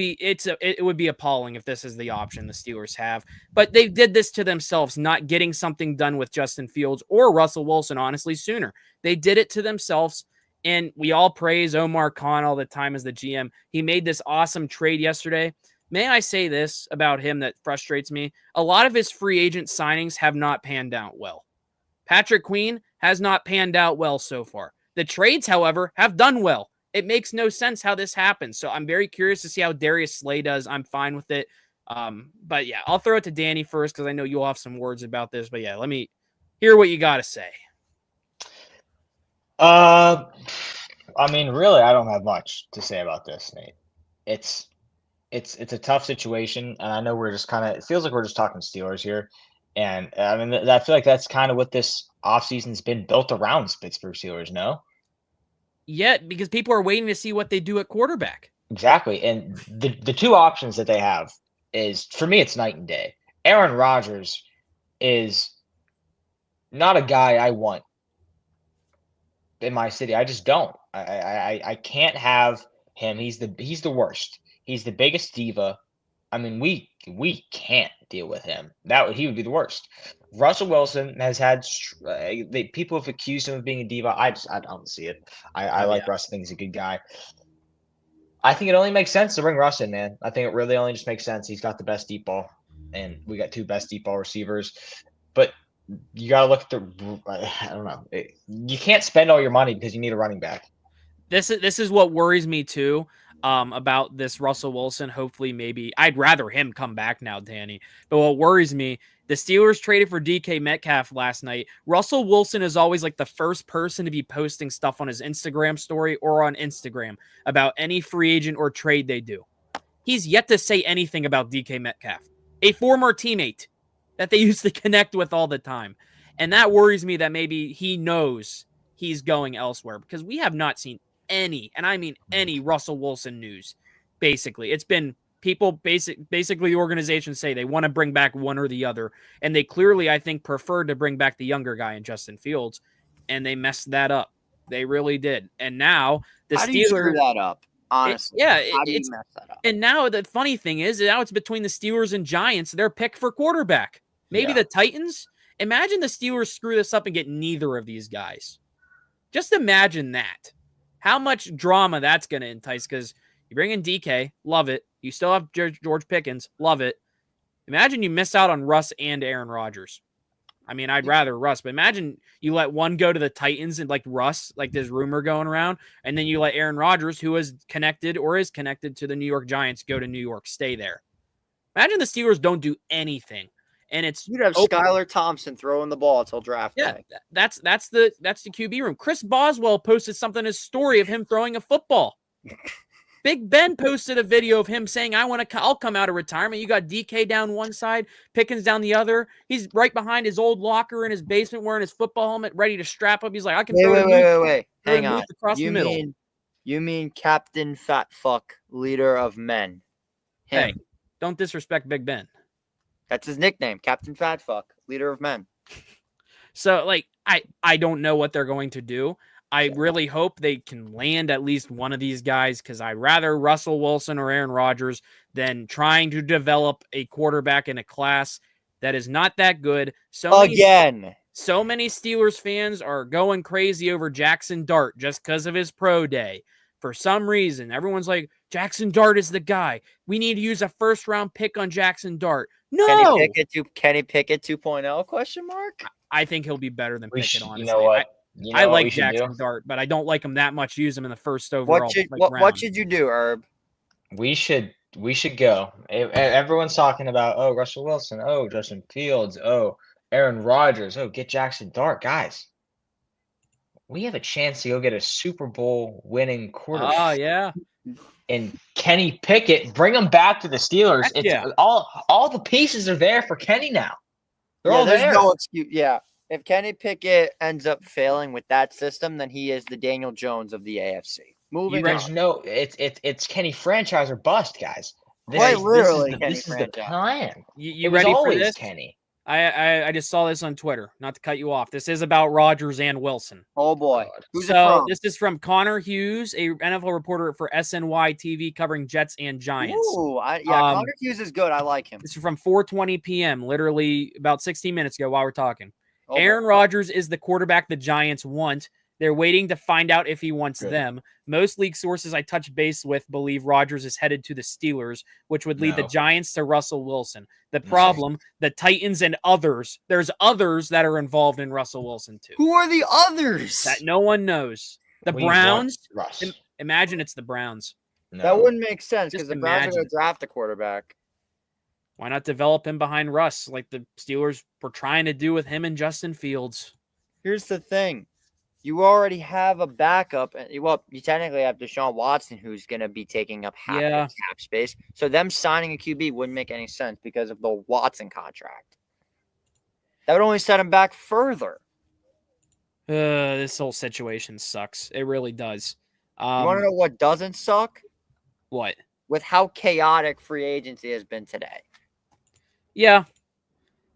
be appalling if this is the option the Steelers have. But they did this to themselves, not getting something done with Justin Fields or Russell Wilson, honestly, sooner. They did it to themselves, and we all praise Omar Khan all the time as the GM. He made this awesome trade yesterday. May I say this about him that frustrates me? A lot of his free agent signings have not panned out well. Patrick Queen has not panned out well so far. The trades, however, have done well. It makes no sense how this happens. So I'm very curious to see how Darius Slay does. I'm fine with it. But yeah, I'll throw it to Danny first because I know you'll have some words about this. But yeah, let me hear what you got to say. I mean, really, I don't have much to say about this, Nate. It's a tough situation, and I know we're just it feels like we're just talking Steelers here. And I mean, I feel like that's kind of what this offseason's been built around, Pittsburgh Steelers, no? Yeah, because people are waiting to see what they do at quarterback. Exactly. And the two options that they have is, for me, it's night and day. Aaron Rodgers is not a guy I want in my city. I just don't. I can't have him. He's the worst. He's the biggest diva. I mean, we can't deal with him. He would be the worst. Russell Wilson has had people have accused him of being a diva. I don't see it. I like Russ. I think he's a good guy. I think it only makes sense to bring Russ in, man. I think it really only just makes sense. He's got the best deep ball, and we got two best deep ball receivers. But you got to look at I don't know. You can't spend all your money because you need a running back. This is what worries me too. About this Russell Wilson. Hopefully, maybe I'd rather him come back now, Danny. But what worries me, the Steelers traded for DK Metcalf last night. Russell Wilson is always like the first person to be posting stuff on his Instagram story or on Instagram about any free agent or trade they do. He's yet to say anything about DK Metcalf, a former teammate that they used to connect with all the time. And that worries me that maybe he knows he's going elsewhere because we have not seen any, and I mean any, Russell Wilson news. Basically, it's been people basically the organizations say they want to bring back one or the other, and they clearly, I think, prefer to bring back the younger guy in Justin Fields, and they messed that up. They really did. And now the How Steelers do you screw that up? Honestly, how do you mess that up? And now the funny thing is now it's between the Steelers and Giants. Their pick for quarterback, maybe the Titans. Imagine the Steelers screw this up and get neither of these guys. Just imagine that. How much drama that's going to entice, because you bring in DK, love it. You still have George Pickens, love it. Imagine you miss out on Russ and Aaron Rodgers. I mean, I'd rather Russ, but imagine you let one go to the Titans and like Russ, like there's rumor going around, and then you let Aaron Rodgers, who is connected to the New York Giants, go to New York, stay there. Imagine the Steelers don't do anything. And you'd have Skylar Thompson throwing the ball until draft day. That's the QB room. Chris Boswell posted something in his story of him throwing a football. Big Ben posted a video of him saying, I'll come out of retirement. You got DK down one side, Pickens down the other. He's right behind his old locker in his basement wearing his football helmet, ready to strap up. He's like, I can wait. Hang on. Across the middle. You mean Captain Fat Fuck, leader of men? Him. Hey, don't disrespect Big Ben. That's his nickname, Captain Fat Fuck, leader of men. So, like, I don't know what they're going to do. I really hope they can land at least one of these guys because I'd rather Russell Wilson or Aaron Rodgers than trying to develop a quarterback in a class that is not that good. So many Steelers fans are going crazy over Jackson Dart just because of his pro day. for some reason, everyone's like, Jackson Dart is the guy. We need to use a first-round pick on Jackson Dart. No! Kenny Pickett 2.0 question mark? I think he'll be better than Pickett, honestly. You know what? I like we should Jackson do? Dart, but I don't like him that much. Use him in the first overall round. What should you do, Herb? We should go. Everyone's talking about Russell Wilson, Justin Fields, Aaron Rodgers, get Jackson Dart, guys. We have a chance to go get a Super Bowl winning quarterback. Oh yeah. And Kenny Pickett, bring him back to the Steelers. Heck It's yeah. all the pieces are there for Kenny now. They're all there's there. no excuse. Yeah. If Kenny Pickett ends up failing with that system, then he is the Daniel Jones of the AFC. Moving There's on. no it's Kenny franchise or bust, guys. Quite literally, Kenny this is the franchise. plan. You It was ready for always this? Kenny. I just saw this on Twitter. Not to cut you off. This is about Rodgers and Wilson. Oh boy. God. Who's it So from? this is from Connor Hughes, a NFL reporter for SNY TV covering Jets and Giants. Ooh, Connor Hughes is good. I like him. This is from 4:20 p.m. Literally about 16 minutes ago while we're talking. Oh, Aaron Rodgers is the quarterback the Giants want. They're waiting to find out if he wants Good. them. Most league sources I touch base with believe Rodgers is headed to the Steelers, which would lead the No. Giants to Russell Wilson. The problem, the Titans and others, there's others that are involved in Russell Wilson too. Who are the others? That no one knows. The We want Browns, Russ. imagine it's the Browns. No. That wouldn't make sense because Just the Browns are going imagine. to draft a quarterback. Why not develop him behind Russ like the Steelers were trying to do with him and Justin Fields? Here's the thing. You already have a backup. Well, you technically have Deshaun Watson, who's going to be taking up half Yeah. the cap space. So them signing a QB wouldn't make any sense because of the Watson contract. That would only set him back further. This whole situation sucks. It really does. You want to know what doesn't suck? What? With how chaotic free agency has been today. Yeah.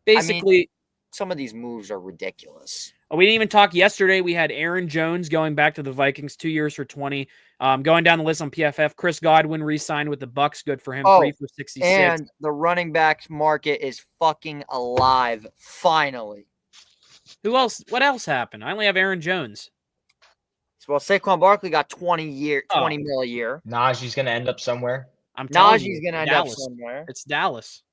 Basically, Some of these moves are ridiculous. we didn't even talk yesterday. We had Aaron Jones going back to the Vikings, 2 years for 20. Going down the list on PFF, Chris Godwin re-signed with the Bucks. Good for him. 3 for 66. And the running backs market is fucking alive. Finally. Who else? What else happened? I only have Aaron Jones. Well, Saquon Barkley got 20 mil a year. Najee's gonna end up somewhere. I'm telling you, Najee's going to end up Dallas. somewhere. It's Dallas.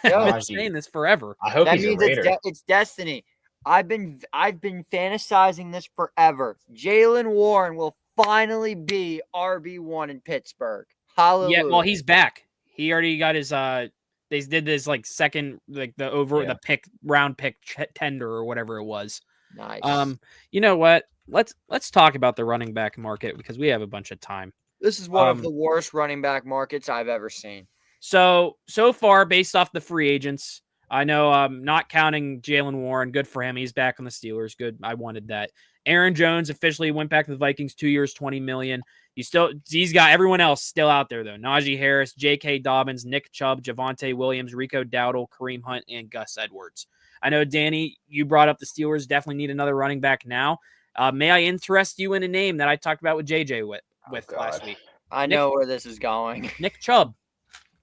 Yeah. I've been Najee. saying this forever. I hope That he's a means Raider. it's destiny. I've been fantasizing this forever. Jalen Warren will finally be RB1 in Pittsburgh. Hallelujah. Yeah, well, he's back. He already got his they did this like second the round pick tender or whatever it was. nice. You know what? Let's talk about the running back market because we have a bunch of time. This is one of the worst running back markets I've ever seen. So far, based off the free agents, I know not counting Jalen Warren, good for him. He's back on the Steelers. Good. I wanted that. Aaron Jones officially went back to the Vikings, 2 years, $20 million. He's got everyone else still out there, though. Najee Harris, J.K. Dobbins, Nick Chubb, Javonte Williams, Rico Dowdle, Kareem Hunt, and Gus Edwards. I know, Danny, you brought up the Steelers definitely need another running back now. May I interest you in a name that I talked about with JJ with last week? I know where this is going. Nick Chubb.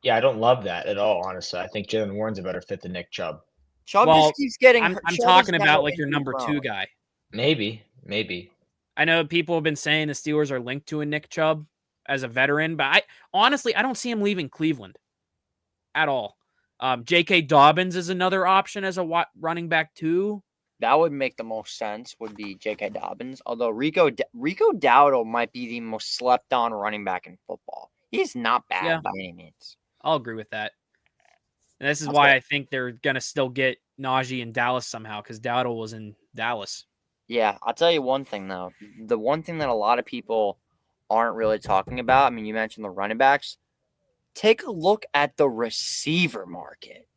Yeah, I don't love that at all, honestly. I think Jalen Warren's a better fit than Nick Chubb. Chubb Well, just keeps getting I'm hurt. Chubb talking is about now like your number injury 2 prone. guy. Maybe. I know people have been saying the Steelers are linked to a Nick Chubb as a veteran, but I don't see him leaving Cleveland at all. J.K. Dobbins is another option as a running back too. That would make the most sense, would be J.K. Dobbins. Although Rico Dowdle might be the most slept-on running back in football. He's not bad by any means. I'll agree with that. And this is That's why what- I think they're going to still get Najee in Dallas somehow because Dowdle was in Dallas. Yeah, I'll tell you one thing, though. The one thing that a lot of people aren't really talking about, I mean, you mentioned the running backs. Take a look at the receiver market.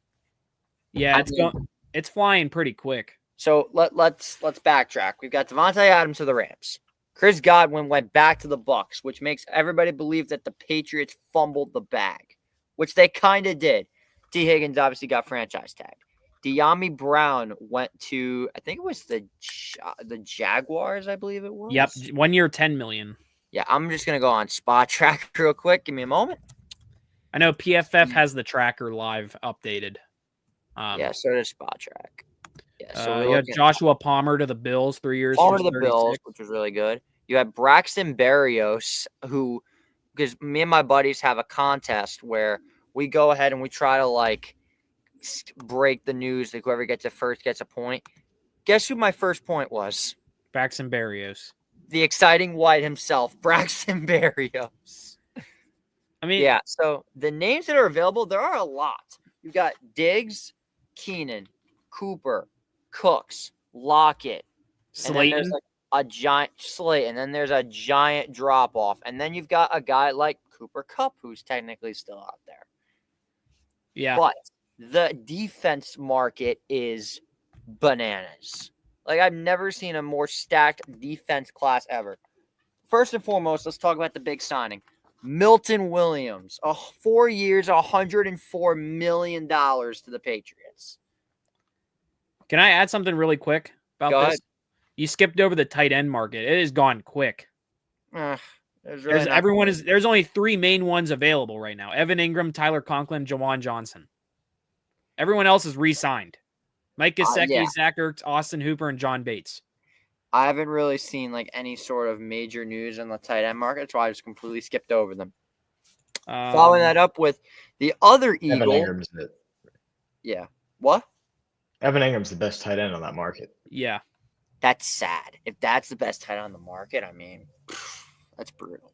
Yeah, I it's flying pretty quick. So let's backtrack. We've got Devontae Adams to the Rams. Chris Godwin went back to the Bucks, which makes everybody believe that the Patriots fumbled the bag, which they kind of did. T. Higgins obviously got franchise tagged. De'Ami Brown went to, I think it was the Jaguars, I believe it was. Yep, 1 year, $10 million. Yeah, I'm just gonna go on Spot Track real quick. Give me a moment. I know PFF has the tracker live updated. Yeah, so does Spot Track. Yeah, so you got Joshua Palmer to the Bills, 3 years. Palmer for to the Bills, 36. which was really good. You have Braxton Berrios, who, because me and my buddies have a contest where we go ahead and we try to break the news. Like whoever gets it first gets a point. Guess who my first point was? Braxton Berrios. The exciting white himself, Braxton Berrios. I mean, Yeah, so the names that are available, there are a lot. You've got Diggs, Keenan, Cooper, Cooks, Lockett, and then there's Slayton. a giant Slayton, and then there's a giant drop off, and then you've got a guy like Cooper Kupp who's technically still out there. Yeah. But the defense market is bananas. Like, I've never seen a more stacked defense class ever. First and foremost, let's talk about the big signing. Milton Williams, 4 years, $104 million to the Patriots. Can I add something really quick about Go this? ahead. You skipped over the tight end market. It has gone quick. There's only 3 main ones available right now: Evan Ingram, Tyler Conklin, Jawan Johnson. Everyone else is re-signed. Mike Gesicki, yeah. Zach Ertz, Austin Hooper, and John Bates. I haven't really seen any sort of major news in the tight end market, so I just completely skipped over them. Following that up with the other Eagle. Evan Ingram's it. Yeah. What? Evan Ingram's the best tight end on that market. Yeah. That's sad. If that's the best tight end on the market, I mean, that's brutal.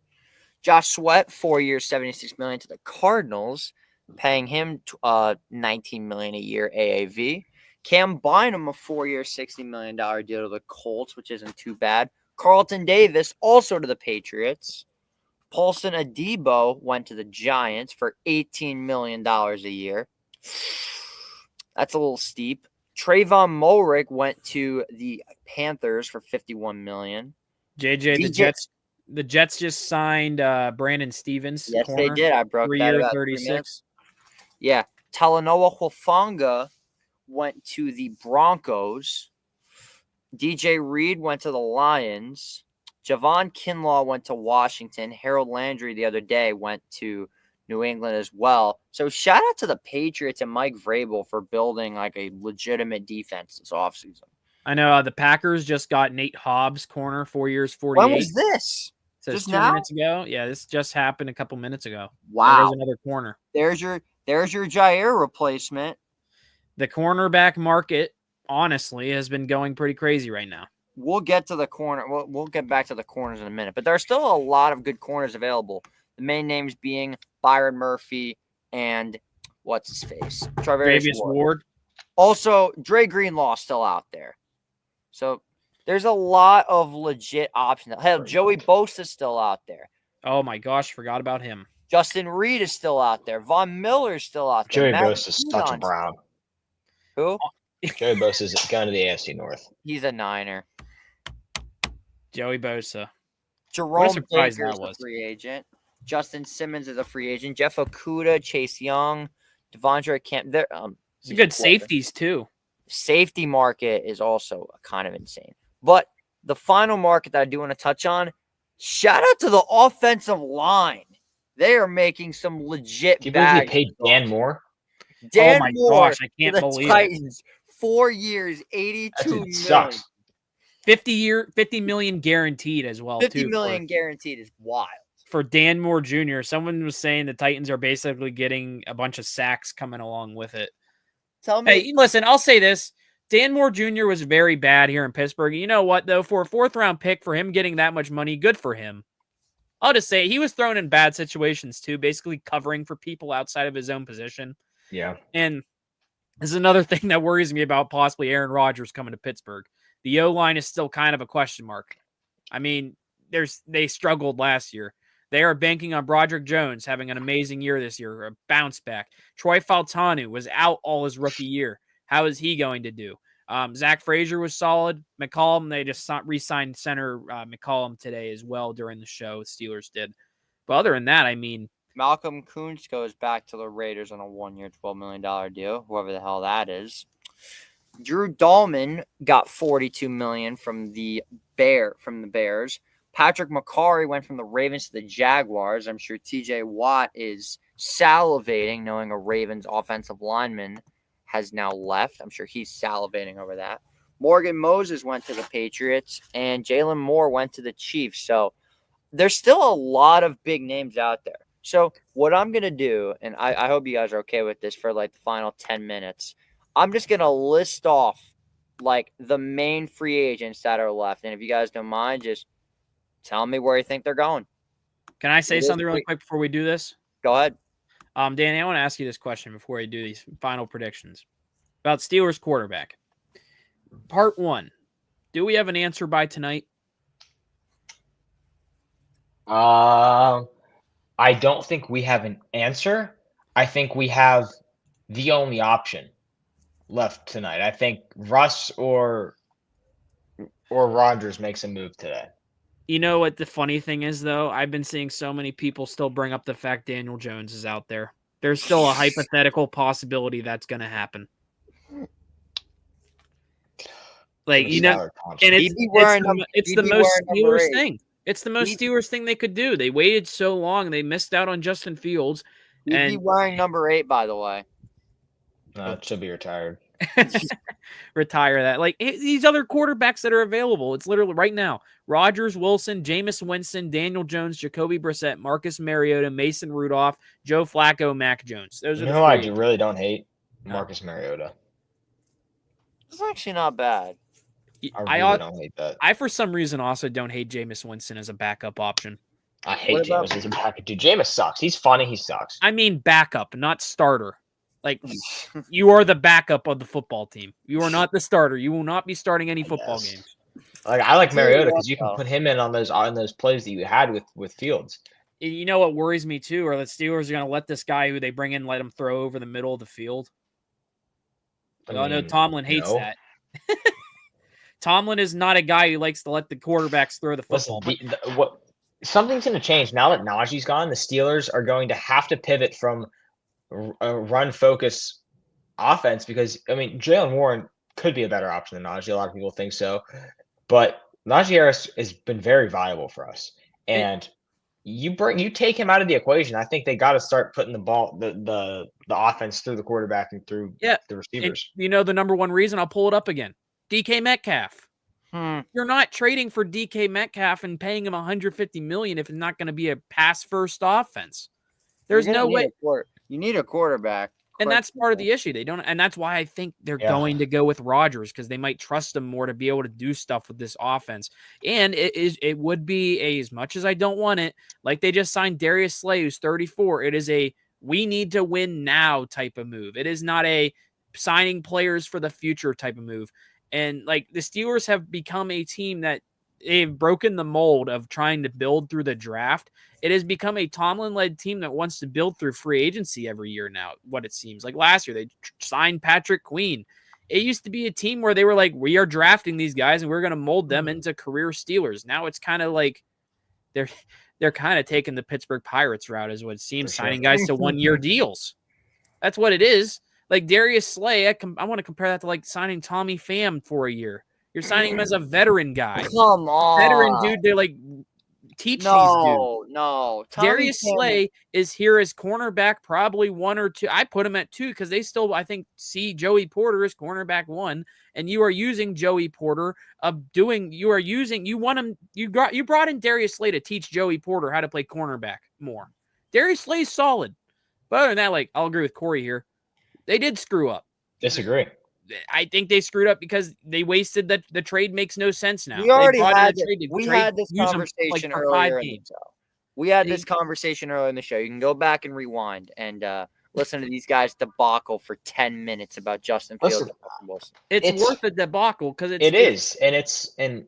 Josh Sweat, 4 years, $76 million to the Cardinals, paying him $19 million a year AAV. Cam Bynum, a 4 year, $60 million deal to the Colts, which isn't too bad. Carlton Davis, also to the Patriots. Paulson Adebo went to the Giants for $18 million a year. That's a little steep. Trayvon Mulrick went to the Panthers for $51 million. The Jets just signed Brandon Stevens. Yes, corner, they did. I broke 3 that year, about 36. Yeah. Talanoa Hufanga went to the Broncos. DJ Reed went to the Lions. Javon Kinlaw went to Washington. Harold Landry the other day went to New England as well. So shout out to the Patriots and Mike Vrabel for building a legitimate defense this offseason. I know the Packers just got Nate Hobbs, corner, 4 years, 48. When was this? Says Just 2 now? minutes ago. Yeah, this just happened a couple minutes ago. Wow. There's another corner. There's your Jair replacement. The cornerback market, honestly, has been going pretty crazy right now. We'll get to the corner. We'll get back to the corners in a minute, but there are still a lot of good corners available. The main names being Byron Murphy and what's his face? Travis Ward. Also, Dre Greenlaw still out there. So there's a lot of legit options. Hell, Joey Bosa's still out there. Oh my gosh, forgot about him. Justin Reed is still out there. Von Miller's still out there. Joey Bosa's such a Brown. Who? Joey Bosa's going to the AFC North. He's a Niner. Joey Bosa. Jerome Baker is that a was. free agent. Justin Simmons is a free agent. Jeff Okuda, Chase Young, Devondre Camp. They're Some good safeties too. Safety market is also kind of insane. But the final market that I do want to touch on, shout out to the offensive line. They are making some legit Do you believe bags. they paid Dan Moore? Dan Oh my Moore gosh, I can't to the believe it. Titans. 4 years, $82 That million. dude sucks. 50 million guaranteed as well. $50 too, million guaranteed is wild. for Dan Moore Jr. Someone was saying the Titans are basically getting a bunch of sacks coming along with it. Tell me. Hey, listen, I'll say this. Dan Moore Jr. was very bad here in Pittsburgh. You know what, though? For a 4th-round pick, for him getting that much money, good for him. I'll just say he was thrown in bad situations, too, basically covering for people outside of his own position. Yeah. And this is another thing that worries me about possibly Aaron Rodgers coming to Pittsburgh. The O-line is still kind of a question mark. I mean, they struggled last year. They are banking on Broderick Jones having an amazing year this year, a bounce back. Troy Faltanu was out all his rookie year. How is he going to do? Zach Frazier was solid. McCollum, they just re-signed center McCollum today as well during the show. The Steelers did. But other than that, I mean, Malcolm Kuntz goes back to the Raiders on a 1-year, $12 million deal, whoever the hell that is. Drew Dahlman got $42 million from the Bears. Patrick McCarry went from the Ravens to the Jaguars. I'm sure TJ Watt is salivating knowing a Ravens offensive lineman has now left. I'm sure he's salivating over that. Morgan Moses went to the Patriots, and Jalen Moore went to the Chiefs. So there's still a lot of big names out there. So what I'm going to do, and I hope you guys are okay with this for like the final 10 minutes, I'm just going to list off like the main free agents that are left. And if you guys don't mind, just tell me where you think they're going. Can I say something really quick before we do this? Go ahead. Danny, I want to ask you this question before we do these final predictions about Steelers quarterback. Part 1. Do we have an answer by tonight? I don't think we have an answer. I think we have the only option left tonight. I think Russ or Rodgers makes a move today. You know what the funny thing is, though? I've been seeing so many people still bring up the fact Daniel Jones is out there. There's still a hypothetical possibility that's going to happen. Like, you know, and it's the most Steelers thing. It's the most Steelers thing they could do. They waited so long. They missed out on Justin Fields. He'd be wearing number 8, by the way. It should be retired. Retire that. Like, these other quarterbacks that are available, it's literally right now. Rodgers, Wilson, Jameis Winston, Daniel Jones, Jacoby Brissett, Marcus Mariota, Mason Rudolph, Joe Flacco, Mac Jones. Those are the I really don't hate? Marcus Mariota. It's actually not bad. I really don't hate that. I, for some reason, also don't hate Jameis Winston as a backup option. I hate Jameis as a backup. Dude, Jameis sucks. He's funny. He sucks. I mean backup, not starter. Like, you are the backup of the football team. You are not the starter. You will not be starting any football games. Like, I like Mariota because you can put him in on those plays that you had with Fields. You know what worries me too, are the Steelers are going to let this guy who they bring in let him throw over the middle of the field. I know Tomlin hates that. Tomlin is not a guy who likes to let the quarterbacks throw the football. Listen, something's going to change now that Najee's gone. The Steelers are going to have to pivot from a run focus offense because Jaylen Warren could be a better option than Najee. A lot of people think so, but Najee Harris has been very valuable for us. And you take him out of the equation. I think they got to start putting the ball, the offense through the quarterback and through the receivers. And the number one reason, I'll pull it up again. DK Metcalf. You're not trading for DK Metcalf and paying him $150 million if it's not going to be a pass-first offense. There's no way. You need a quarterback. And that's part of the issue. They don't, and that's why I think they're going to go with Rodgers because they might trust him more to be able to do stuff with this offense. And it would be as much as I don't want it, like they just signed Darius Slay, who's 34. It is a we need to win now type of move. It is not a signing players for the future type of move. And like the Steelers have become a team that they've broken the mold of trying to build through the draft. It has become a Tomlin-led team that wants to build through free agency every year now, what it seems. Like last year, they signed Patrick Queen. It used to be a team where they were like, we are drafting these guys and we're going to mold them into career Steelers. Now it's kind of like they're kind of taking the Pittsburgh Pirates route is what it seems, signing guys to one-year deals. That's what it is. Like Darius Slay, I want to compare that to like signing Tommy Pham for a year. You're signing him as a veteran guy. Come on. Veteran dude, they like teach these dudes. No. Darius Slay is here as cornerback, probably 1 or 2. I put him at 2 because they still, I think, see Joey Porter as cornerback 1, and you are using Joey Porter you brought in Darius Slay to teach Joey Porter how to play cornerback more. Darius Slay's solid. But other than that, like I'll agree with Corey here. They did screw up. Disagree. I think they screwed up because they wasted the trade makes no sense now. We already had this conversation earlier in the show. We had this conversation earlier in the show. You can go back and rewind and listen to these guys debacle for 10 minutes about Justin Fields. It's worth a debacle because it is. And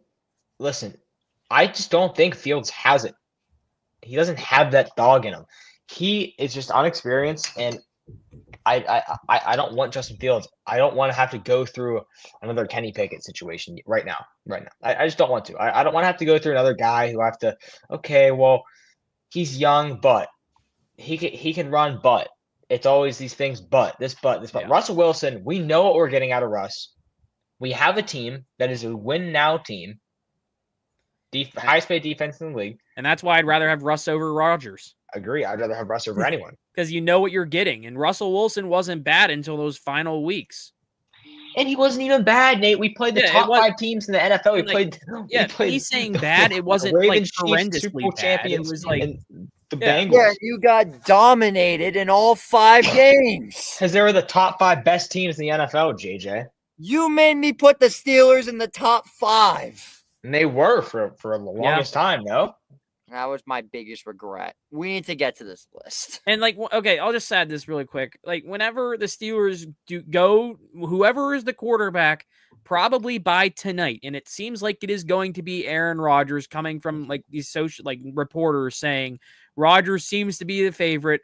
listen, I just don't think Fields has it. He doesn't have that dog in him. He is just unexperienced, and I don't want Justin Fields. I don't want to have to go through another Kenny Pickett situation right now. I just don't want to. I don't want to have to go through another guy who have to, okay, well, he's young, but he can run, but it's always these things, but. Yeah. Russell Wilson, we know what we're getting out of Russ. We have a team that is a win now team. Highest paid defense in the league. And that's why I'd rather have Russ over Rodgers. Agree. I'd rather have Russ over anyone. Because you know what you're getting. And Russell Wilson wasn't bad until those final weeks. And he wasn't even bad, Nate. We played the Yeah, it top was- 5 teams in the NFL. We and, like, played. Yeah, we played me saying bad, it wasn't the like Ravens, Chiefs, Super Bowl horrendously bad. It champions, was like and the Yeah. Bengals. Yeah, you got dominated in all 5 games. Because they were the top 5 best teams in the NFL, JJ. You made me put the Steelers in the top 5. And they were for the longest time, no? That was my biggest regret. We need to get to this list. And like, okay, I'll just add this really quick. Like, whenever the Steelers do go, whoever is the quarterback, probably by tonight, and it seems like it is going to be Aaron Rodgers, coming from like these social like reporters saying Rodgers seems to be the favorite.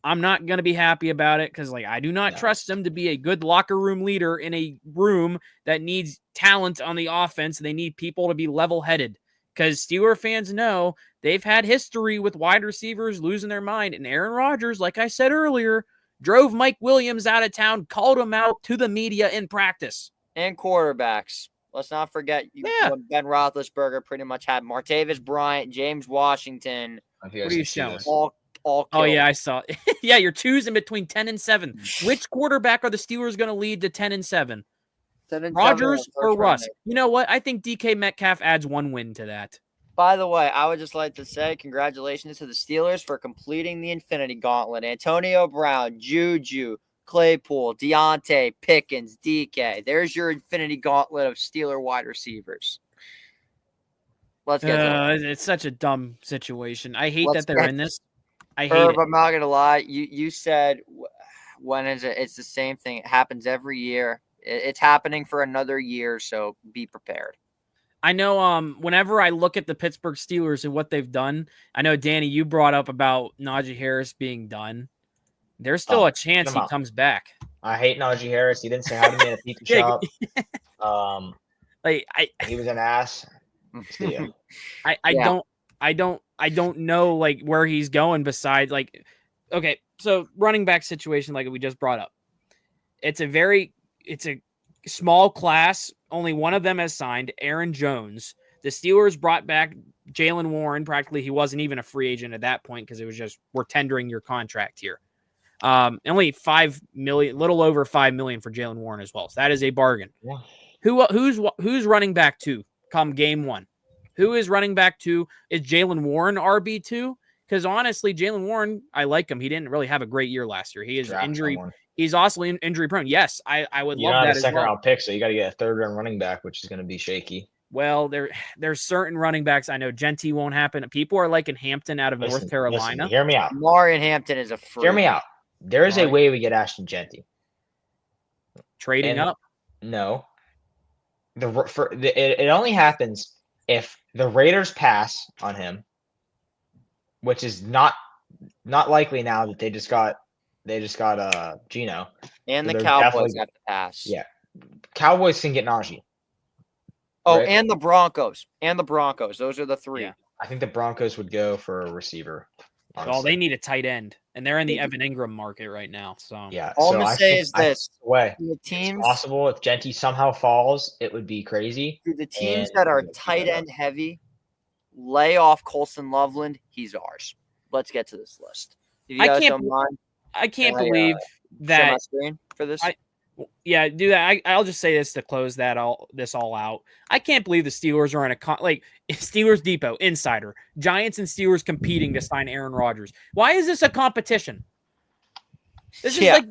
I'm not going to be happy about it because like I do not trust him to be a good locker room leader in a room that needs talent on the offense. They need people to be level-headed, because Steeler fans know they've had history with wide receivers losing their mind. And Aaron Rodgers, like I said earlier, drove Mike Williams out of town, called him out to the media in practice. And quarterbacks. Let's not forget when Ben Roethlisberger pretty much had Martavis Bryant, James Washington. What are you showing? All Oh, yeah, I saw it. Yeah, you're choosing between 10 and 7. Which quarterback are the Steelers going to lead to 10 and 7? Rodgers or Russ? You know what? I think DK Metcalf adds 1 win to that. By the way, I would just like to say congratulations to the Steelers for completing the Infinity Gauntlet. Antonio Brown, Juju, Claypool, Deontay, Pickens, DK. There's your Infinity Gauntlet of Steeler wide receivers. Let's get to it. It's such a dumb situation. I hate that they're in this. I hate Herb, it. I'm not gonna lie. You said when is it? It's the same thing. It happens every year. It's happening for another year, so be prepared. I know whenever I look at the Pittsburgh Steelers and what they've done, I know, Danny, you brought up about Najee Harris being done. There's still a chance he comes back. I hate Najee Harris. He didn't say hi to me at a pizza shop. He was an ass. See ya. I don't know like where he's going besides like, okay, so running back situation like we just brought up. It's a small class. Only one of them has signed, Aaron Jones. The Steelers brought back Jalen Warren. Practically, he wasn't even a free agent at that point because it was just, we're tendering your contract here. Only $5 million, little over $5 million for Jalen Warren as well. So that is a bargain. Yeah. Who's running back 2 come game 1? Who is running back 2? Is Jalen Warren RB2? Because honestly, Jalen Warren, I like him. He didn't really have a great year last year. He is injury. He's also injury prone. Yes, I would love that as well. Second round pick, so you got to get a 3rd round running back, which is going to be shaky. Well, there's certain running backs. I know Genty won't happen. People are liking Hampton out of North Carolina. Hear me out. Marion Hampton is a freak. Hear me out. There is a way we get Ashton Genty. Trading up? No. It only happens if the Raiders pass on him, which is not likely now that they just got Geno. And the Cowboys got to pass. Yeah. Cowboys can get Najee. Oh, right? and the Broncos. Those are the 3. Yeah. I think the Broncos would go for a receiver. Honestly. Well, they need a tight end, and they're in the Evan Ingram market right now. So yeah. All I'm gonna say is this: the teams, it's possible if Genty somehow falls, it would be crazy. The teams that are tight end heavy, lay off Colston Loveland. He's ours. Let's get to this list. I can't believe that for this. Yeah, do that. I'll just say this to close this all out. I can't believe the Steelers are in Steelers Depot insider. Giants and Steelers competing to sign Aaron Rodgers. Why is this a competition? This is like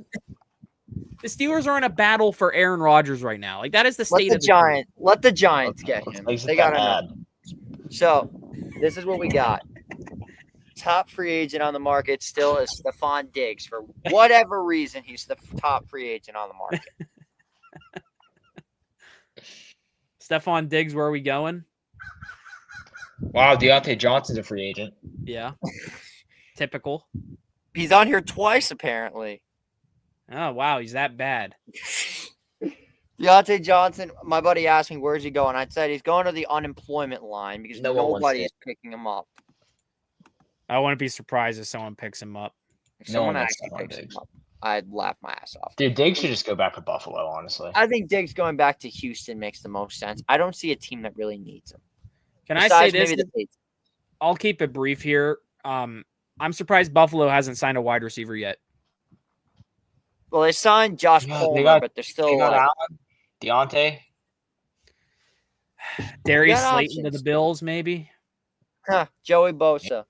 the Steelers are in a battle for Aaron Rodgers right now. Like that is the state of the Giants. Let the Giants get him. They got him. So this is what we got. Top free agent on the market still is Stephon Diggs. For whatever reason, he's the top free agent on the market. Stephon Diggs, where are we going? Wow, Deontay Johnson's a free agent. Yeah. Typical. He's on here twice, apparently. Oh, wow. He's that bad. Deontay Johnson, my buddy asked me, where's he going? I said he's going to the unemployment line because nobody's picking him up. I wouldn't be surprised if someone picks him up. If someone actually picks him up, I'd laugh my ass off. Dude, Diggs should just go back to Buffalo, honestly. I think Diggs going back to Houston makes the most sense. I don't see a team that really needs him. Can I say this? I'll keep it brief here. I'm surprised Buffalo hasn't signed a wide receiver yet. Well, they signed Josh Palmer, but they're still Deontay. Darius got Slayton to the options. Bills, maybe. Huh, Joey Bosa.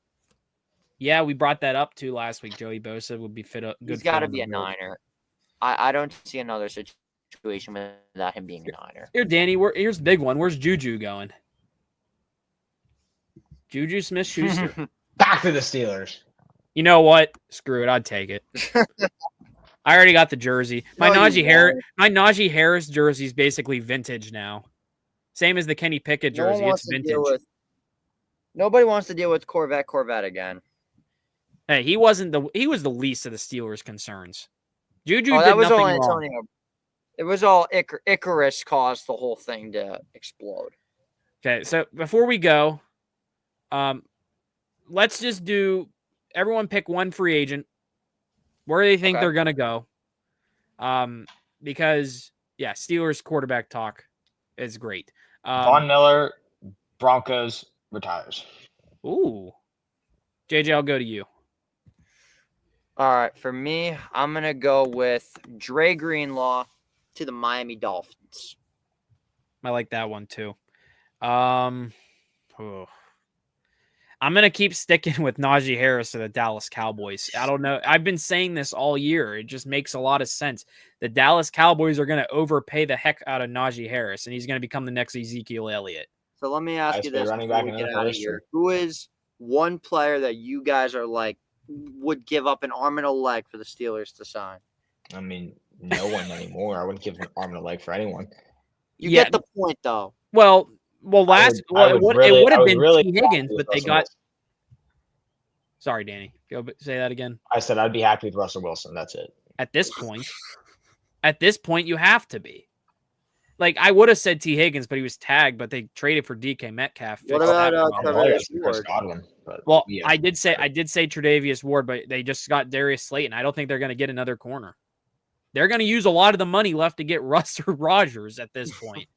Yeah, we brought that up too last week. Joey Bosa would be good. He's got to fit on be the a board. Niner. I don't see another situation without him being a Niner. Here, Danny. Here's the big one. Where's Juju going? Juju Smith-Schuster. Back to the Steelers. You know what? Screw it. I'd take it. I already got the jersey. My No, you Najee Harris jersey is basically vintage now. Same as the Kenny Pickett No one jersey. wants It's to vintage. deal with. Nobody wants to deal with Corvette again. Hey, he was the least of the Steelers' concerns. Juju Oh, did that was nothing all wrong. Antonio. It was all Icarus caused the whole thing to explode. Okay, so before we go, let's just do everyone pick one free agent. Where they think they're gonna go. Because Steelers quarterback talk is great. Von Miller, Broncos retires. Ooh. JJ, I'll go to you. All right, for me, I'm gonna go with Dre Greenlaw to the Miami Dolphins. I like that one too. I'm gonna keep sticking with Najee Harris to the Dallas Cowboys. I don't know. I've been saying this all year. It just makes a lot of sense. The Dallas Cowboys are gonna overpay the heck out of Najee Harris, and he's gonna become the next Ezekiel Elliott. So let me ask you this running before back we in get the out of first, here. or- Who is one player that you guys are like would give up an arm and a leg for the Steelers to sign? I mean, no one anymore. I wouldn't give an arm and a leg for anyone. You Yeah. get the point, though. Well, I would it would have really been be T. happy Higgins, with but they Russell got. Wilson. Sorry, Danny. Say that again. I said I'd be happy with Russell Wilson. That's it. At this point, you have to be. Like, I would have said T. Higgins, but he was tagged, but they traded for DK Metcalf. What Fixed about, that problem. I'm always Tre'Davious Chris Ward? Godwin, but Well, yeah. I did say Tre'Davious Ward, but they just got Darius Slayton. I don't think they're going to get another corner. They're going to use a lot of the money left to get Russ or Rodgers at this point.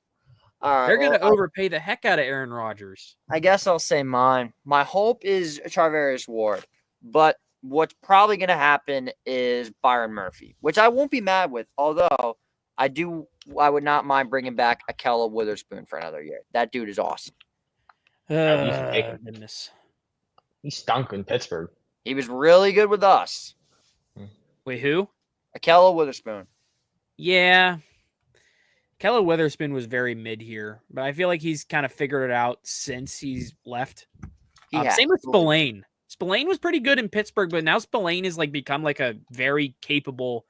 All right, They're going to overpay the heck out of Aaron Rodgers. I guess I'll say mine. My hope is Tre'Davious Ward, but what's probably going to happen is Byron Murphy, which I won't be mad with, although I would not mind bringing back Akella Witherspoon for another year. That dude is awesome. Goodness. He stunk in Pittsburgh. He was really good with us. Wait, who? Akella Witherspoon. Yeah. Keller Witherspoon was very mid here, but I feel like he's kind of figured it out since he's left. Same with Spillane. Spillane was pretty good in Pittsburgh, but now Spillane is like become like a very capable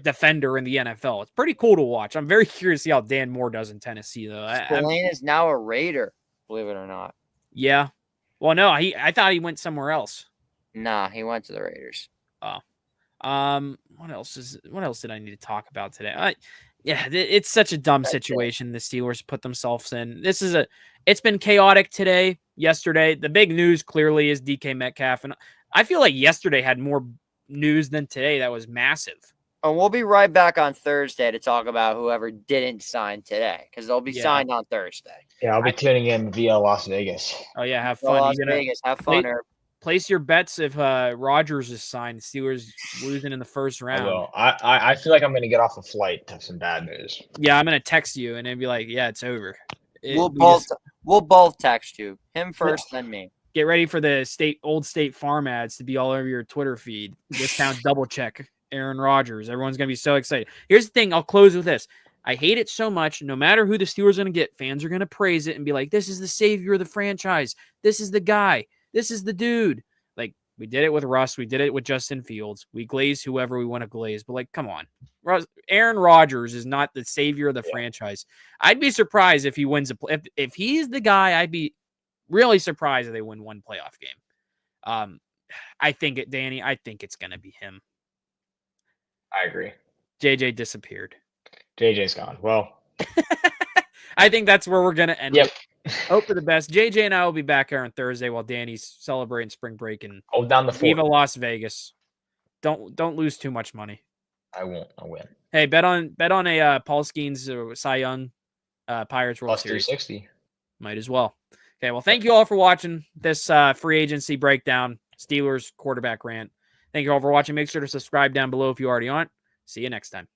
defender in the NFL. It's pretty cool to watch. I'm very curious to see how Dan Moore does in Tennessee, though. Spillane is now a Raider, believe it or not. Yeah. Well, no, I thought he went somewhere else. Nah, he went to the Raiders. Oh. What else did I need to talk about today? It's such a dumb situation the Steelers put themselves in. It's been chaotic today, yesterday. The big news clearly is DK Metcalf, and I feel like yesterday had more news than today. That was massive. And we'll be right back on Thursday to talk about whoever didn't sign today, because they'll be signed on Thursday. Yeah, I'll be tuning in via Las Vegas. Oh yeah, have fun. Las Vegas, have fun. Place your bets if Rodgers is signed. Steelers losing in the first round. Well, I feel like I'm going to get off a flight to some bad news. Yeah, I'm going to text you and then be like, yeah, it's over. We'll both text you. Him first, then me. Get ready for the old State Farm ads to be all over your Twitter feed. Discount double check Aaron Rodgers. Everyone's going to be so excited. Here's the thing. I'll close with this. I hate it so much. No matter who the Steelers are going to get, fans are going to praise it and be like, this is the savior of the franchise. This is the guy. This is the dude. Like, we did it with Russ. We did it with Justin Fields. We glaze whoever we want to glaze. But, like, come on. Aaron Rodgers is not the savior of the franchise. I'd be surprised if he wins if he's the guy, I'd be really surprised if they win one playoff game. I think it's going to be him. I agree. JJ disappeared. JJ's gone. Well, I think that's where we're going to end it. Hope for the best. JJ and I will be back here on Thursday while Danny's celebrating spring break and hold down the fort. Viva Las Vegas. Don't lose too much money. I won't. I'll win. Hey, bet on a Paul Skeens Cy Young Pirates World Plus Series. 360. Might as well. Okay, well, thank you all for watching this free agency breakdown, Steelers quarterback rant. Thank you all for watching. Make sure to subscribe down below if you already aren't. See you next time.